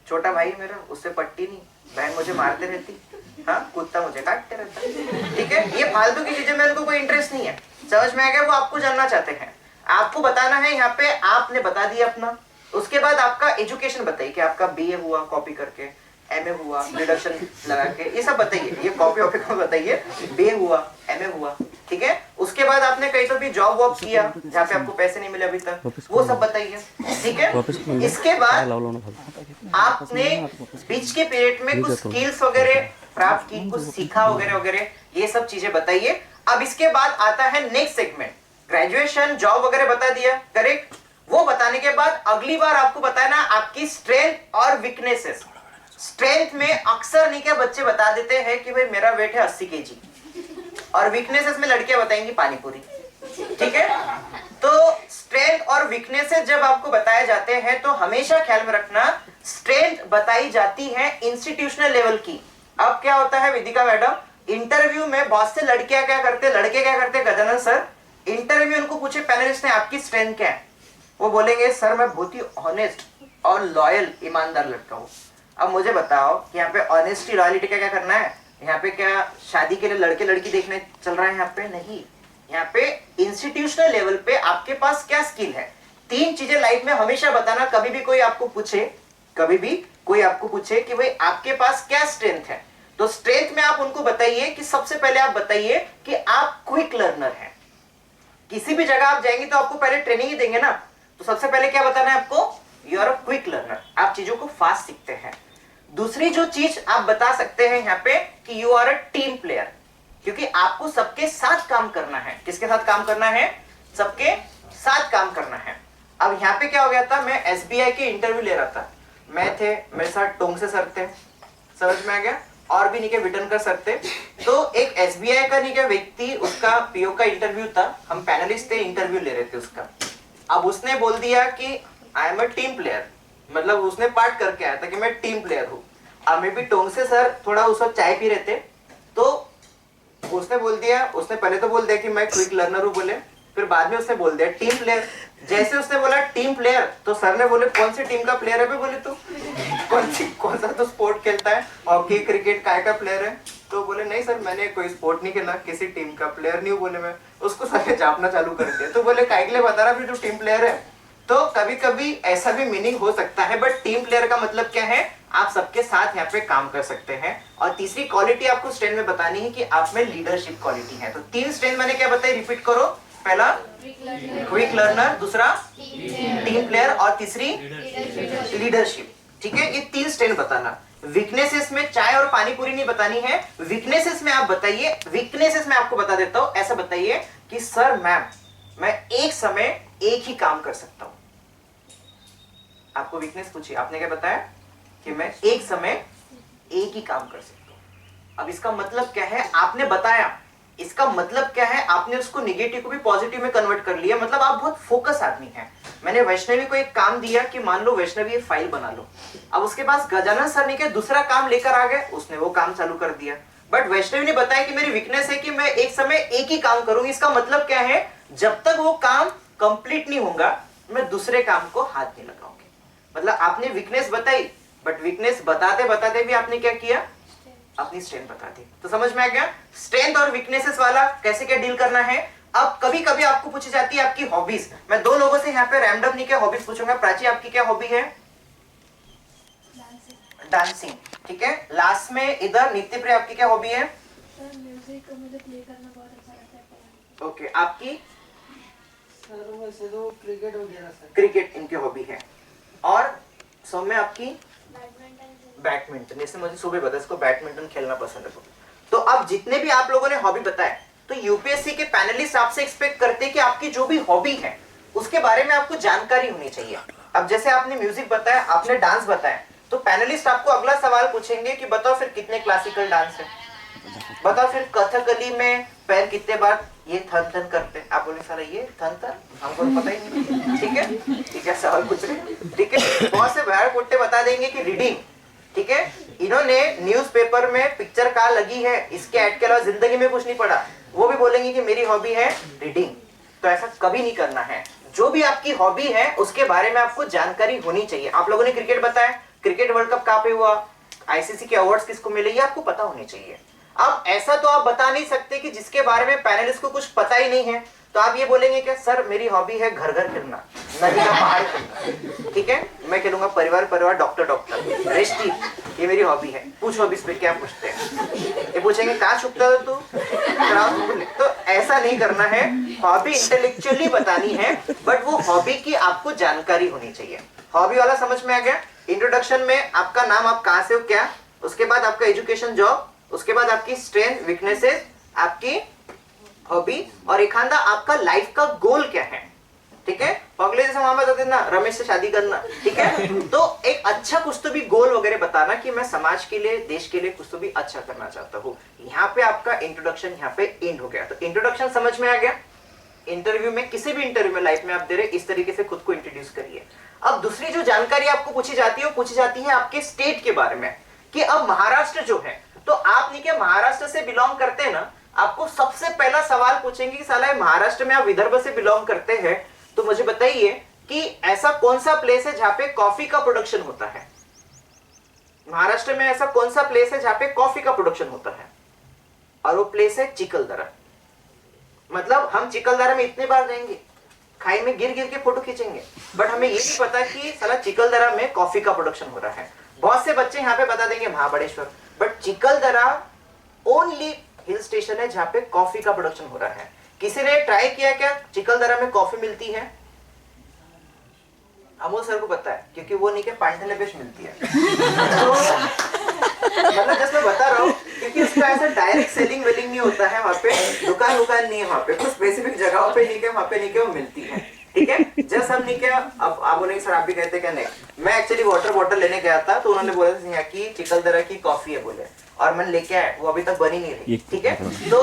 छोटा भाई मेरा उससे पट्टी नहीं, बहन मुझे मारते रहती, हाँ कुत्ता मुझे काटते रहता, ठीक है, ये फालतू की चीजें में उनको कोई इंटरेस्ट नहीं है। समझ में आ गया। वो आपको जानना चाहते हैं, आपको बताना है यहाँ पे आपने बता दिया अपना। उसके बाद आपका एजुकेशन बताइए कि आपका बीए हुआ कॉपी करके, एमए हुआ रिडक्शन लगा के, ये सब बताइए, ये कॉपी वॉपी को बताइए, बीए हुआ एमए हुआ, ठीक है। उसके बाद आपने कहीं तो भी जॉब वॉब किया जहाँ पे आपको पैसे नहीं मिले अभी तक, वो सब बताइए, ठीक है। इसके बाद आपने बीच के पीरियड में कुछ स्किल्स वगैरह प्राप्त की, कुछ सीखा वगैरह वगैरह, ये सब चीजें बताइए। अब इसके बाद आता है नेक्स्ट सेगमेंट, ग्रेजुएशन जॉब वगैरह बता दिया, करेक्ट। वो बताने के बाद अगली बार आपको बताना आपकी स्ट्रेंथ और वीकनेसेस। स्ट्रेंथ में अक्सर नहीं क्या बच्चे बता देते हैं कि भाई मेरा वेट है 80 केजी, और वीकनेसेस में लड़कियां बताएंगी पानीपुरी, ठीक है। तो स्ट्रेंथ और वीकनेसेस जब आपको बताए जाते हैं तो हमेशा ख्याल में रखना, स्ट्रेंथ बताई जाती है इंस्टीट्यूशनल लेवल की। अब क्या होता है विदिका मैडम, इंटरव्यू में बहुत से लड़कियां क्या करते, लड़के क्या करते, गजानन सर इंटरव्यू उनको पूछे पैनलिस्ट ने आपकी स्ट्रेंथ क्या है, वो बोलेंगे सर मैं बहुत ही ऑनेस्ट और लॉयल ईमानदार लड़का हूँ। अब मुझे बताओ कि यहाँ पे ऑनेस्टी लॉयलिटी का क्या करना है, यहाँ पे क्या शादी के लिए लड़के लड़की देखने चल रहा है, यहाँ पे नहीं। यहाँ पे इंस्टीट्यूशनल लेवल पे आपके पास क्या स्किल है, 3 चीजें लाइफ में हमेशा बताना। कभी भी कोई आपको पूछे, कभी भी कोई आपको पूछे कि भाई आपके पास क्या स्ट्रेंथ है, तो स्ट्रेंथ में आप उनको बताइए कि सबसे पहले आप बताइए कि आप क्विक लर्नर हैं। किसी भी जगह आप जाएंगे तो आपको पहले ट्रेनिंग ही देंगे ना, तो सबसे पहले क्या बताना है आपको, you are a quick learner, आप चीजों को फास्ट सीखते हैं। दूसरी जो चीज आप बता सकते हैं यहाँ पे कि you are a team player, क्योंकि आपको सबके साथ काम करना है। किसके साथ काम करना है, सबके साथ काम करना है। अब यहाँ पे क्या हो गया था, मैं एसबीआई के इंटरव्यू ले रहा था, मैं थे, मेरे साथ टोंगसे सर थे, समझ में आ गया, और भी नहीं के विटन कर सकते। तो एक एसबीआई का नहीं क्या व्यक्ति, उसका पीओ का इंटरव्यू था, हम पैनलिस्ट थे, इंटरव्यू ले रहे थे उसका। अब उसने बोल दिया कि I am a team player, मतलब उसने पार्ट करके आया था कि मैं टीम प्लेयर हूँ। अब मैं भी टोंगसे सर थोड़ा उस वक्त चाय पी रहे थे, तो उसने बोल दिया, उसने पहले तो बोल दिया कि मैं क्विक लर्नर हूँ बोले, फिर बाद में उसने बोल दिया टीम प्लेयर। जैसे उसने बोला टीम प्लेयर तो सर ने बोले कौन सी टीम का प्लेयर है, बोले तू कौन सा तो स्पोर्ट खेलता है, हॉकी क्रिकेट काय का प्लेयर है, तो बोले नहीं सर मैंने कोई स्पोर्ट नहीं खेला, किसी टीम का प्लेयर नहीं हूँ बोले मैं। उसको सर ने जापना चालू कर दिया, तो बोले काय के लिए बता रहा फिर तू टीम प्लेयर है, तो कभी कभी ऐसा भी मीनिंग हो सकता है, बट टीम प्लेयर का मतलब क्या है, आप सबके साथ यहाँ पे काम कर सकते हैं। और तीसरी क्वालिटी आपको स्ट्रेंथ में बतानी है कि आप में लीडरशिप क्वालिटी है। तो 3 स्ट्रेंथ मैंने क्या बताई, रिपीट करो। पहला क्विक लर्नर, दूसरा टीम प्लेयर और तीसरी लीडरशिप। ठीक है, ये 3 स्ट्रेंथ बताना। वीकनेसेस में चाय और पानी पूरी नहीं बतानी है। वीकनेसेस में आप बताइए, वीकनेसेस में आपको बता देता हूं, ऐसा बताइए कि सर मैम मैं एक समय एक ही काम कर सकता हूं। आपको वीकनेस पूछिए, आपने क्या बताया कि मैं एक समय एक ही काम कर सकता हूं। अब इसका मतलब क्या है, आपने बताया, इसका मतलब क्या है, आपने उसको निगेटिव को भी पॉजिटिव में कन्वर्ट कर लिया। मतलब आप बहुत फोकस आदमी हैं। मैंने वैष्णवी को एक काम दिया कि मान लो वैष्णवी ये फाइल बना लो। अब उसके पास गजानन सर ने क्या दूसरा काम लेकर आ गए, उसने वो काम चालू कर दिया। बट वैष्णवी ने बताया कि मेरी वीकनेस है कि मैं एक समय एक ही काम करूंगी। इसका मतलब क्या है, जब तक वो काम कंप्लीट नहीं होगा मैं दूसरे काम को हाथ नहीं लगाऊंगी। मतलब आपने वीकनेस बताई, बट वीकनेस बताते बताते भी आपने क्या किया, अपनी स्ट्रेंथ बता दी। तो समझ में आ गया स्ट्रेंथ और वीकनेसेस वाला कैसे क्या डील करना है। अब कभी कभी आपको पूछी जाती है आपकी हॉबीज। मैं 2 लोगों से यहाँ पे रैंडम नहीं क्या हॉबीज पूछूंगा। प्राची आपकी क्या हॉबी है? डांसिंग। ठीक है, लास्ट में इधर नित्यप्रिय आपकी क्या हॉबी है? म्यूजिक मुझे प्ले करना बहुत अच्छा लगता है। ओके, आपकी? सर वैसे तो क्रिकेट वगैरह सर। क्रिकेट इनकी हॉबी है। और सौम्य आपकी? बैडमिंटन। जैसे मुझे सुबह पता इसको बैडमिंटन खेलना पसंद है। तो अब जितने भी आप लोगों ने हॉबी बताए, तो यूपीएससी के पैनलिस्ट आपसे एक्सपेक्ट करते हैं कि आपकी जो भी हॉबी है उसके बारे में आपको जानकारी होनी चाहिए। अब जैसे आपने म्यूजिक बताया, आपने डांस बताया, तो पैनलिस्ट आपको अगला सवाल पूछेंगे कि बताओ फिर कितने क्लासिकल डांस है, बताओ फिर कथकली में पैर कितने बार ये थन थन करते हैं। आप बोले सर ये थन थन हमको तो पता ही नहीं। ठीक है, ठीक है, सवाल पूछ रहे। ठीक है, बहुत से बाहर पोट्टे बता देंगे कि रीडिंग। ठीक है, इन्होंने न्यूज़पेपर में पिक्चर कहाँ लगी है इसके ऐड के अलावा जिंदगी में कुछ नहीं पढ़ा, वो भी बोलेंगे कि मेरी हॉबी है रीडिंग। तो ऐसा कभी नहीं करना है। जो भी आपकी हॉबी है उसके बारे में आपको जानकारी होनी चाहिए। आप लोगों ने क्रिकेट बताया, क्रिकेट वर्ल्ड कप कहाँ पे हुआ, आईसीसी के अवार्ड्स किसको मिले, ये आपको पता होने चाहिए। अब ऐसा तो आप बता नहीं सकते कि जिसके बारे में पैनलिस्ट को कुछ पता ही नहीं है। तो आप ये बोलेंगे कि सर मेरी हॉबी है घर घर खेलना, नदी का पहाड़ खेलना। ठीक है, मैं खेलूंगा परिवार परिवार डॉक्टर डॉक्टर रेस्टी, ये मेरी हॉबी है। पूछ हॉबीज पे क्या पूछते हैं, ये पूछेंगे कहाँ छुपता है तू। तो ऐसा नहीं करना है। हॉबी इंटेलेक्चुअली बतानी है, बट वो हॉबी की आपको जानकारी होनी चाहिए। हॉबी वाला समझ में आ गया। इंट्रोडक्शन में आपका नाम, आप कहाँ से हो, क्या, उसके बाद आपका एजुकेशन, जॉब, उसके बाद आपकी स्ट्रेंथ, वीकनेसेस, आपकी हॉबी, और एक खानदा आपका लाइफ का गोल क्या है। ठीक है, अगले जैसे वहां बताते ना रमेश से शादी करना। ठीक है, तो एक अच्छा कुछ तो भी गोल वगैरह बताना कि मैं समाज के लिए, देश के लिए कुछ तो भी अच्छा करना चाहता हूँ। यहाँ पे आपका इंट्रोडक्शन यहाँ पे एंड हो गया। तो इंट्रोडक्शन समझ में आ गया। इंटरव्यू में, किसी भी इंटरव्यू में लाइफ में आप दे रहे, इस तरीके से खुद को इंट्रोड्यूस करिए। अब दूसरी जो जानकारी आपको पूछी जाती है वो पूछी जाती है आपके स्टेट के बारे में, कि अब महाराष्ट्र जो है, तो आप नहीं क्या महाराष्ट्र से बिलोंग करते हैं ना, आपको सबसे पहला सवाल पूछेंगे कि साला महाराष्ट्र में आप विदर्भ से बिलोंग करते हैं, तो मुझे बताइए कि ऐसा कौन सा प्लेस है जहां पे कॉफी का प्रोडक्शन होता है। महाराष्ट्र में ऐसा कौन सा प्लेस है जहां पे कॉफी का प्रोडक्शन होता है, और वो प्लेस है चिखलदरा। मतलब हम चिखलदरा में इतने बार जाएंगे, खाई में गिर गिर के फोटो खींचेंगे, बट हमें ये नहीं पता कि साला चिखलदरा में कॉफी का प्रोडक्शन हो रहा है। बहुत से बच्चे यहाँ पे बता देंगे Mahabaleshwar, but Chikhaldara only hill station है जहाँ पे कॉफी का प्रोडक्शन हो रहा है। किसी ने ट्राई किया क्या चिखलदरा में कॉफी मिलती है? अमोल सर को पता है, क्योंकि वो नहीं क्या पांठले पेश मिलती है। तो मतलब जस्ट मैं बता रहा हूँ, क्योंकि उसका ऐसा डायरेक्ट सेलिंग वेलिंग नहीं होता है, वहाँ पे दुकान नहीं है, वहाँ पे कुछ स्पेसिफिक जगहों पे नहीं क्या वहाँ पे नहीं क्या वो मिलती है। ठीक है, जस्ट हम नहीं क्या, अब आप बोलेंगे सर आप भी कहते क्या, नहीं, मैं एक्चुअली वाटर बॉटल लेने गया था, तो उन्होंने बोला यहाँ की चिखलदरा की कॉफी है बोले, और मैंने लेके आया, वो अभी तक बनी नहीं रही। ठीक है, तो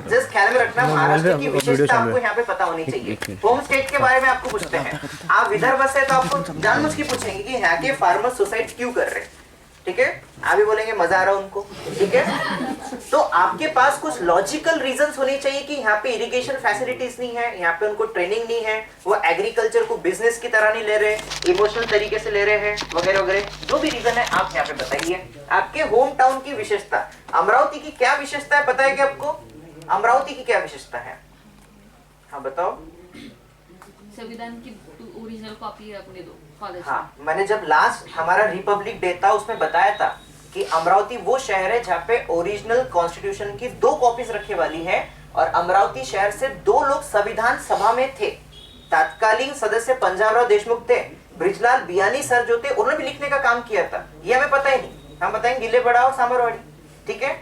जस्ट ख्याल में रखना, महाराष्ट्र की विशेषता आपको यहाँ पे पता होनी चाहिए। होम स्टेट के बारे में आपको पूछते हैं, आप विदर्भ से, तो आपको जानबूझ के पूछेंगे कि यहाँ के फार्मर सुसाइड क्यों कर रहे हैं। ठीक है, आप भी बोलेंगे मजा आ रहा उनको। ठीक है, तो आपके पास कुछ लॉजिकल रीजंस होने चाहिए कि यहाँ पे इरिगेशन फैसिलिटीज नहीं है, यहाँ पे उनको ट्रेनिंग नहीं है, वो एग्रीकल्चर को बिजनेस की तरह नहीं ले रहे, इमोशनल तरीके से ले रहे हैं, वगैरह वगैरह। जो भी रीजन है आप यहाँ पे बताइए। आपके होम टाउन की विशेषता, अमरावती की क्या विशेषता है पता है क्या आपको? अमरावती की क्या विशेषता है? हाँ बताओ। संविधान की ओरिजिनल कॉपी अपने दो कॉलेज। हाँ, मैंने जब लास्ट हमारा रिपब्लिक डे था उसमें बताया था कि अमरावती वो शहर है जहाँ पे ओरिजिनल कॉन्स्टिट्यूशन की 2 कॉपीज रखने वाली है, और अमरावती शहर से 2 लोग संविधान सभा में थे। तत्कालीन सदस्य पंजाबराव देशमुख थे, ब्रिजलाल बियानी सर जो थे उन्होंने भी लिखने का काम किया था। ये हमें पता ही नहीं, हम बताएंगे गिले बड़ा और सामरवाड़ी, ठीक है,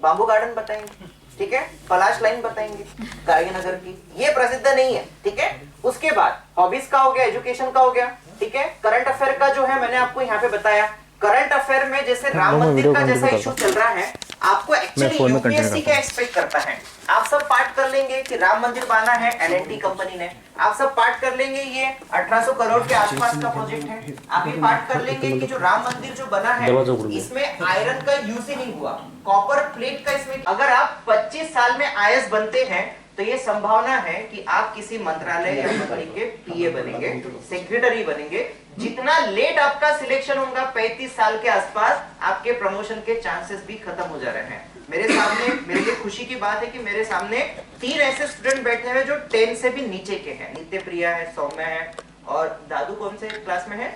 बाम्बू गार्डन बताएंगे, ठीक है, पलाश लाइन बताएंगे गाड़ीनगर की, ये प्रसिद्ध नहीं है, ठीक है। उसके बाद हॉबीज का हो गया, एजुकेशन का हो गया, ठीक है। करंट अफेयर का जो है मैंने आपको यहाँ पे बताया। करंट अफेयर में जैसे राम मंदिर का जैसा इशू चल रहा है, आपको एक्चुअली यूपीएससी क्या एक्सपेक्ट करता है। आप सब पाठ कर लेंगे कि राम मंदिर बना है एलएनटी कंपनी ने, आप सब पाठ कर लेंगे ये 1800 करोड़ के आसपास का प्रोजेक्ट है। आप ये पाठ कर लेंगे कि जो राम मंदिर जो बना है इसमें आयरन का यूज ही नहीं हुआ, कॉपर प्लेट का इसमें। अगर आप 25 साल में आईएएस बनते हैं तो ये संभावना है कि आप किसी मंत्रालय या कंपनी के पीए बनेंगे, सेक्रेटरी बनेंगे। जितना लेट आपका सिलेक्शन होगा 35 साल के आसपास, आपके प्रमोशन के चांसेस भी खत्म हो जा रहे हैं। मेरे सामने, मेरे लिए खुशी की बात है कि मेरे सामने 3 ऐसे स्टूडेंट बैठे हैं जो 10 से भी नीचे के हैं। नित्य प्रिया है, सौम्य है, और दादू कौन से क्लास में है?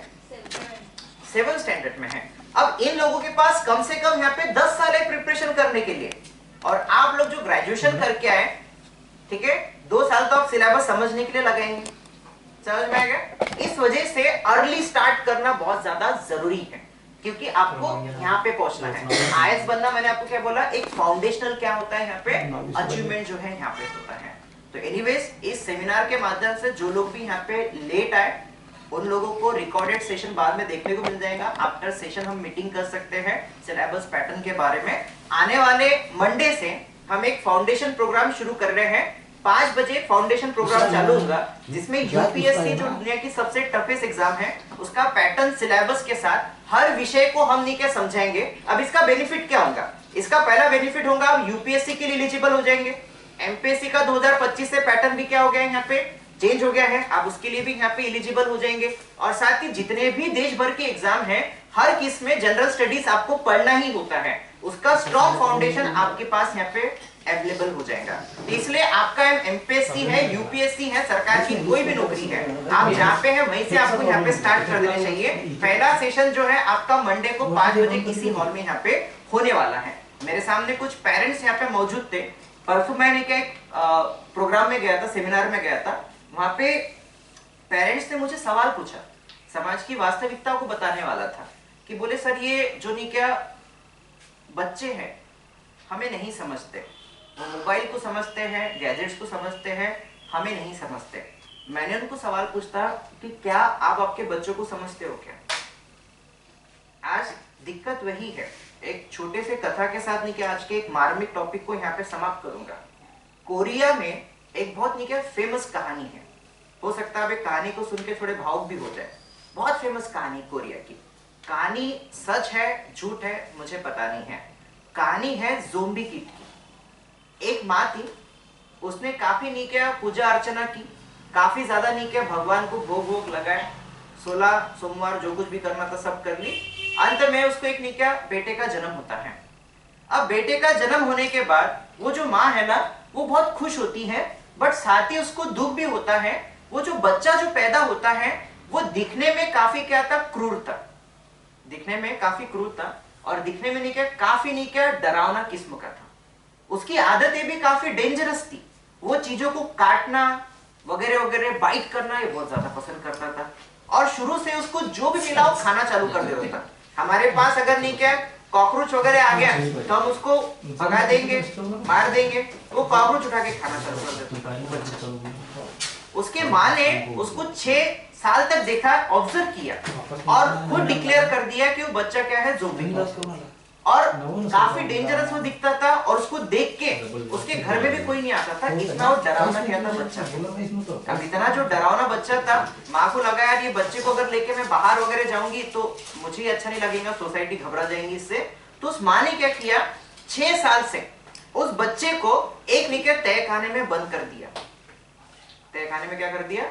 7th स्टैंडर्ड में है। अब इन लोगों के पास कम से कम यहाँ पे 10 साल है प्रिपरेशन करने के लिए, और आप लोग जो ग्रेजुएशन करके आए, ठीक है, 2 साल तो आप सिलेबस समझने के लिए लगाएंगे। समझ में आ गया? इस वजह से अर्ली स्टार्ट करना बहुत ज्यादा जरूरी है, क्योंकि आपको यहाँ पे पहुंचना है। आईएएस बनना, मैंने आपको क्या बोला, एक फाउंडेशनल क्या होता है यहाँ पे, अचीवमेंट जो है यहाँ पे होता है। तो एनीवेज, इस सेमिनार के माध्यम से जो लोग भी यहाँ पे लेट आए उन लोगों को रिकॉर्डेड सेशन बाद में देखने को मिल जाएगा। आफ्टर सेशन हम मीटिंग कर सकते हैं सिलेबस पैटर्न के बारे में। आने वाले मंडे से हम एक फाउंडेशन प्रोग्राम शुरू कर रहे हैं। 5 बजे फाउंडेशन प्रोग्राम चालू होगा, जिसमें यूपीएससी जो दुनिया की सबसे टफेस्ट एग्जाम है उसका पैटर्न सिलेबस के साथ हर विषय को हम नहीं क्या समझाएंगे। अब इसका बेनिफिट क्या होगा? इसका पहला बेनिफिट होगा आप यूपीएससी के लिए एलिजिबल हो जाएंगे। एमपीएससी का 2025 से पैटर्न भी क्या हो गया है, यहाँ पे चेंज हो गया है, आप उसके लिए भी यहाँ पे एलिजिबल हो जाएंगे। और साथ ही जितने भी देश भर के एग्जाम है, हर किस में जनरल स्टडीज आपको पढ़ना ही होता है, उसका स्ट्रॉन्ग फाउंडेशन आपके पास यहाँ पे अवेलेबल हो जाएगा। इसलिए आपका एमपीएससी है, यूपीएससी है, सरकार की कोई भी नौकरी है, आप जहाँ पे हैं वहीं से आपको यहाँ पे स्टार्ट कर देना चाहिए। पहला सेशन जो है आपका मंडे को 5 बजे इसी हॉल में यहाँ पे होने वाला है। मेरे सामने कुछ पेरेंट्स यहाँ पे मौजूद थे। परसों मैंने क्या एक प्रोग्राम में गया था, सेमिनार में गया था, वहां पे पेरेंट्स ने मुझे सवाल पूछा, समाज की वास्तविकता को बताने वाला था, कि बोले सर ये जो नहीं क्या बच्चे हैं हमें नहीं समझते, वो मोबाइल को समझते हैं, गैजेट्स को समझते हैं, हमें नहीं समझते। मैंने उनको सवाल पूछा कि क्या आप आपके बच्चों को समझते हो क्या? आज दिक्कत वही है। एक छोटे से कथा के साथ नहीं क्या आज के एक मार्मिक टॉपिक को यहाँ पे समाप्त करूंगा। कोरिया में एक बहुत नहीं क्या फेमस कहानी है, हो सकता है आप कहानी को सुन के थोड़े भावुक भी हो जाए। बहुत फेमस कहानी कोरिया की। कहानी सच है झूठ है मुझे पता नहीं है। कहानी है ज़ोंबी किट की। एक माँ थी, उसने काफी नहीं क्या पूजा अर्चना की, काफी ज्यादा नहीं क्या भगवान को भोग वोग लगाए, 16 सोमवार जो कुछ भी करना था सब कर ली। अंत में उसको एक नहीं क्या बेटे का जन्म होता है। अब बेटे का जन्म होने के बाद वो जो माँ है ना, वो बहुत खुश होती है, बट साथ ही उसको दुख भी होता है। वो जो बच्चा जो पैदा होता है वो दिखने में काफी क्या था, क्रूर था, दिखने में काफी क्रूर था, और दिखने में नहीं क्या काफी नहीं क्या डरावना किस्म का था। उसकी आदतें भी काफी डेंजरस थी। वो चीजों को काटना वगैरह वगैरह, बाइट करना ये बहुत ज्यादा पसंद करता था, और शुरू से उसको जो भी मिला वो खाना चालू कर देता था। हमारे पास अगर नहीं क्या कॉकरोच वगैरह आ गया तो हम उसको भगा देंगे, मार देंगे, वो कॉकरोच उठा के खाना चालू कर देता। उसके माँ ने उसको 6 साल तक देखा, ऑब्जर्व किया, और खुद डिक्लेयर कर दिया कि वो बच्चा क्या है, ज़ोंबी। और काफी डेंजरस वो दिखता था, और उसको देख के उसके घर में भी कोई नहीं आता था, इतना वो डरावना क्या था बच्चा। अब इतना जो डरावना बच्चा था, माँ को लगा यार ये बच्चे को अगर लेके मैं बाहर वगैरह जाऊंगी तो मुझे अच्छा नहीं लगेगा, सोसाइटी घबरा जाएंगी इससे। तो उस माँ ने क्या किया, 6 साल से उस बच्चे को एक निके तय खाने में बंद कर दिया। तय खाने में क्या कर दिया,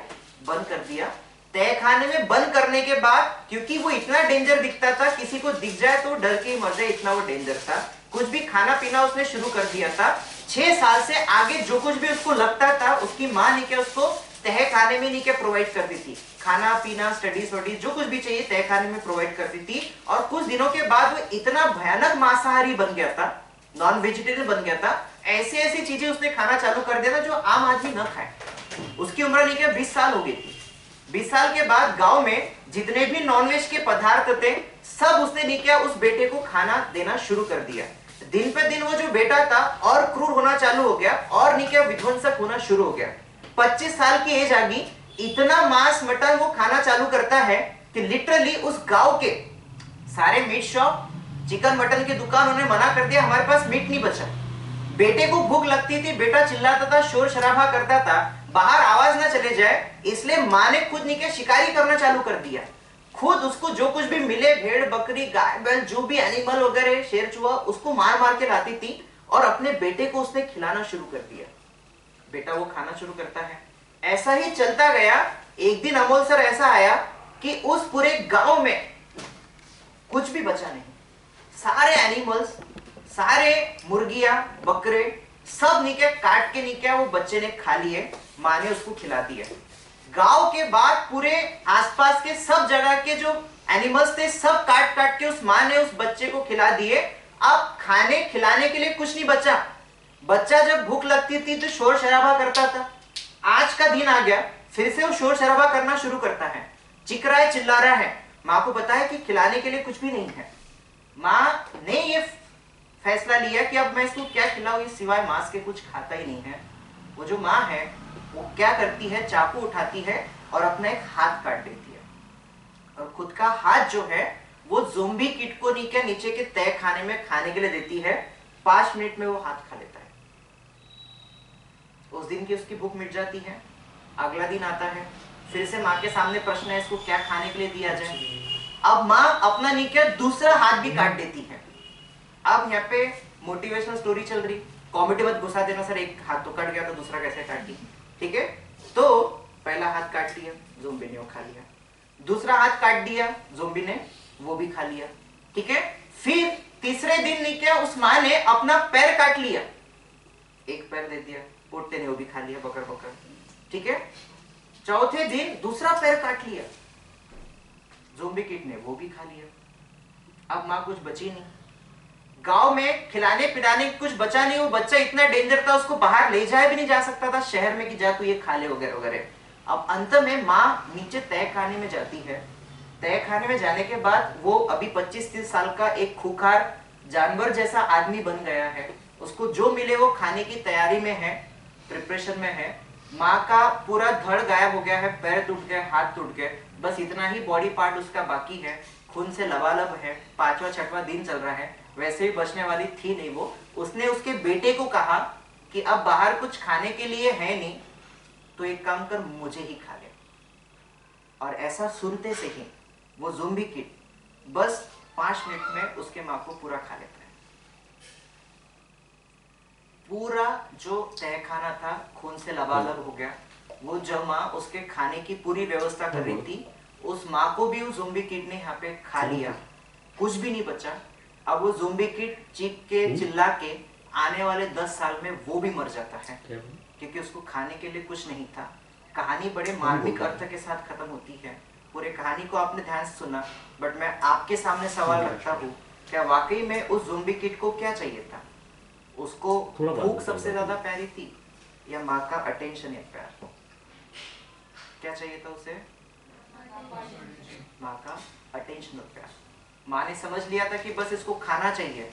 बंद कर दिया। तय खाने में बंद करने के बाद, क्योंकि वो इतना डेंजर दिखता था, किसी को दिख जाए तो डर के मर जाए, इतना वो डेंजर था। कुछ भी खाना पीना उसने शुरू कर दिया था। 6 साल से आगे जो कुछ भी उसको लगता था, उसकी माँ ने क्या उसको तह खाने में नहीं क्या प्रोवाइड करती थी, खाना पीना स्टडीज वडीज जो कुछ भी चाहिए तह खाने में प्रोवाइड करती थी। और कुछ दिनों के बाद वो इतना भयानक मांसाहारी बन गया था, नॉन वेजिटेरियन बन गया था, ऐसी ऐसी चीजें उसने खाना चालू कर दिया था जो आम आदमी न खाए। उसकी उम्र नहीं क्या 20 साल हो गई थी। 20 साल के बाद गांव में जितने भी नॉनवेज के पदार्थ थे सब उसने नहीं क्या उस बेटे को खाना देना शुरू कर दिया। दिन पे दिन वो जो बेटा था और क्रूर होना चालू हो गया और नहीं क्या विध्वंसक होना शुरू हो गया। 25 साल की एज आ गई, इतना मांस मटन वो खाना चालू करता है कि लिटरली उस गांव के सारे मीट शॉप चिकन मटन की दुकान उन्हें मना कर दिया, हमारे पास मीट नहीं बचा। बेटे को भूख लगती थी, बेटा चिल्लाता था, शोर शराबा करता था, बाहर आवाज ना चले जाए इसलिए माँ ने खुद नहीं क्या शिकारी करना चालू कर दिया। खुद उसको जो कुछ भी मिले, भेड़ बकरी गाय बैल जो भी एनिमल वगैरह शेर चूहा, उसको मार मार के लाती थी और अपने बेटे को उसने खिलाना शुरू कर दिया। बेटा वो खाना शुरू करता है, ऐसा ही चलता गया। एक दिन अमोल सर ऐसा आया कि उस पूरे गांव में कुछ भी बचा नहीं, सारे एनिमल्स, सारे मुर्गियां बकरे सब निके काट के निके वो बच्चे ने खा लिए, माँ ने उसको खिला दिया। गांव के बाद पूरे आसपास के सब जगह के जो एनिमल्स थे सब काट काट के उस माँ ने उस बच्चे को खिला दिए। अब खाने खिलाने के लिए कुछ नहीं बचा। बच्चा जब भूख लगती थी तो शोर शराबा करता था। आज का दिन आ गया, फिर से वो शोर शराबा करना शुरू करता है, चिक रहा है, चिल्ला रहा है। माँ को पता है कि खिलाने के लिए कुछ भी नहीं है। माँ ने ये फैसला लिया कि अब मैं इसको क्या खिलाऊं, सिवाय मांस के कुछ खाता ही नहीं है। वो जो माँ है वो क्या करती है, चाकू उठाती है और अपना एक हाथ काट देती है और खुद का हाथ जो है वो ज़ोंबी किट को नीचे के तय खाने में खाने के लिए देती है। 5 मिनट में वो हाथ खा लेता है। उस दिन की उसकी भूख मिट जाती है। अगला दिन आता है, फिर से माँ के सामने प्रश्न है इसको क्या खाने के लिए दिया जाए। अब माँ अपना नीचे दूसरा हाथ भी काट देती है। अब यहाँ पे मोटिवेशनल स्टोरी चल रही, कॉमेडी मत घुसा देना सर, एक हाथ तो कट गया तो दूसरा कैसे काट दी, ठीक है। तो पहला हाथ काट लिया, ज़ोंबी ने वो खा लिया। दूसरा हाथ काट दिया ज़ोंबी ने, वो भी खा लिया, ठीक है। फिर तीसरे दिन नहीं क्या उस माँ ने अपना पैर काट लिया, एक पैर दे दिया, पोते ने वो भी खा लिया पकड़ पकड़, ठीक है। चौथे दिन दूसरा पैर काट लिया ज़ोंबी किट ने, वो भी खा लिया। अब माँ कुछ बची नहीं, गांव में खिलाने पिलाने कुछ बचा नहीं। वो बच्चा इतना डेंजर था उसको बाहर ले जाया भी नहीं जा सकता था शहर में कि जा तू ये खा ले वगैरह वगैरह। अब अंत में माँ नीचे तय खाने में जाती है। तय खाने में जाने के बाद वो अभी 25-30 साल का एक खूंखार जानवर जैसा आदमी बन गया है। उसको जो मिले वो खाने की तैयारी में है, प्रिपरेशन में है। माँ का पूरा धड़ गायब हो गया है, पैर टूट गए, हाथ टूट गए, बस इतना ही बॉडी पार्ट उसका बाकी है, खून से लबालब है, 5वां-6वां दिन चल रहा है। वैसे भी बचने वाली थी नहीं वो। उसने उसके बेटे को कहा कि अब बाहर कुछ खाने के लिए है नहीं तो एक काम कर, मुझे ही खा ले। और ऐसा सुनते से ही वो ज़ोंबी किड बस 5 मिनट में उसके माँ को पूरा खा लेता है। पूरा जो तय खाना था खून से लबालब हो गया। वो जो माँ उसके खाने की पूरी व्यवस्था कर रही थी, उस माँ को भी उस ज़ोंबी किड ने यहाँ पे खा लिया, कुछ भी नहीं बचा। अब वो ज़ोंबी किड चीख के चिल्ला के आने वाले 10 साल में वो भी मर जाता है क्योंकि उसको खाने के लिए कुछ नहीं था। कहानी बड़े मार्मिक अर्थ के साथ खत्म होती है। पूरे कहानी को आपने ध्यान से सुना, बट मैं आपके सामने सवाल रखता हूँ, क्या वाकई में उस ज़ोंबी किड को क्या चाहिए था? उसको भूख सबसे ज्यादा प्यारी थी या माँ का अटेंशन या प्यार? क्या चाहिए था उसे? माँ का अटेंशन और प्यार। माँ ने समझ लिया था कि बस इसको खाना चाहिए,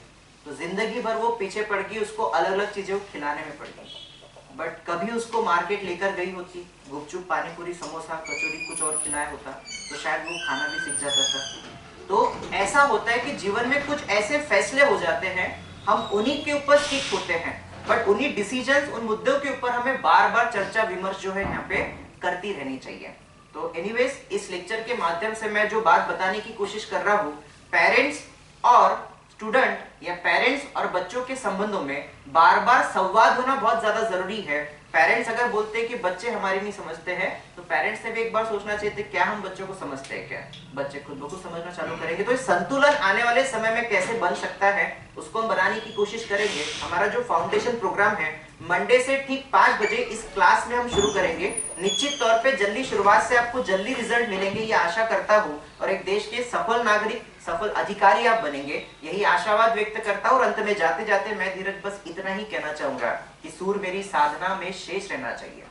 तो जिंदगी भर वो पीछे पड़ गई, उसको अलग अलग चीजें खिलाने में पड़ गई। बट कभी उसको मार्केट लेकर गई होती, गुपचुप पानी पूरी समोसा कचौरी कुछ और खिलाया होता, तो शायद वो खाना भी सीख जाता था। तो ऐसा होता है कि जीवन में कुछ ऐसे फैसले हो जाते हैं, हम उन्हीं के ऊपर स्टिक होते हैं, बट उन्हीं डिसीजंस, उन मुद्दों के ऊपर हमें बार बार चर्चा विमर्श जो है यहाँ पे करती रहनी चाहिए। तो एनीवेज, इस लेक्चर के माध्यम से मैं जो बात बताने की कोशिश कर रहा हूँ, पेरेंट्स और स्टूडेंट या पेरेंट्स और बच्चों के संबंधों में बार बार संवाद होना बहुत ज्यादा जरूरी है। पेरेंट्स अगर बोलते हैं कि बच्चे हमारी नहीं समझते हैं, तो पेरेंट्स ने भी एक बार सोचना चाहिए क्या हम बच्चों को समझते हैं क्या? बच्चे खुद ब खुद समझना चालू करेंगे तो इस संतुलन आने वाले समय में कैसे बन सकता है, उसको हम बनाने की कोशिश करेंगे। हमारा जो फाउंडेशन प्रोग्राम है मंडे से ठीक 5 बजे इस क्लास में हम शुरू करेंगे। निश्चित तौर पे जल्दी शुरुआत से आपको जल्दी रिजल्ट मिलेंगे ये आशा करता हूँ, और एक देश के सफल नागरिक, सफल अधिकारी आप बनेंगे, यही आशावाद व्यक्त करता हूँ। और अंत में जाते जाते मैं धीरज बस इतना ही कहना चाहूंगा कि सूर मेरी साधना में शेष रहना चाहिए,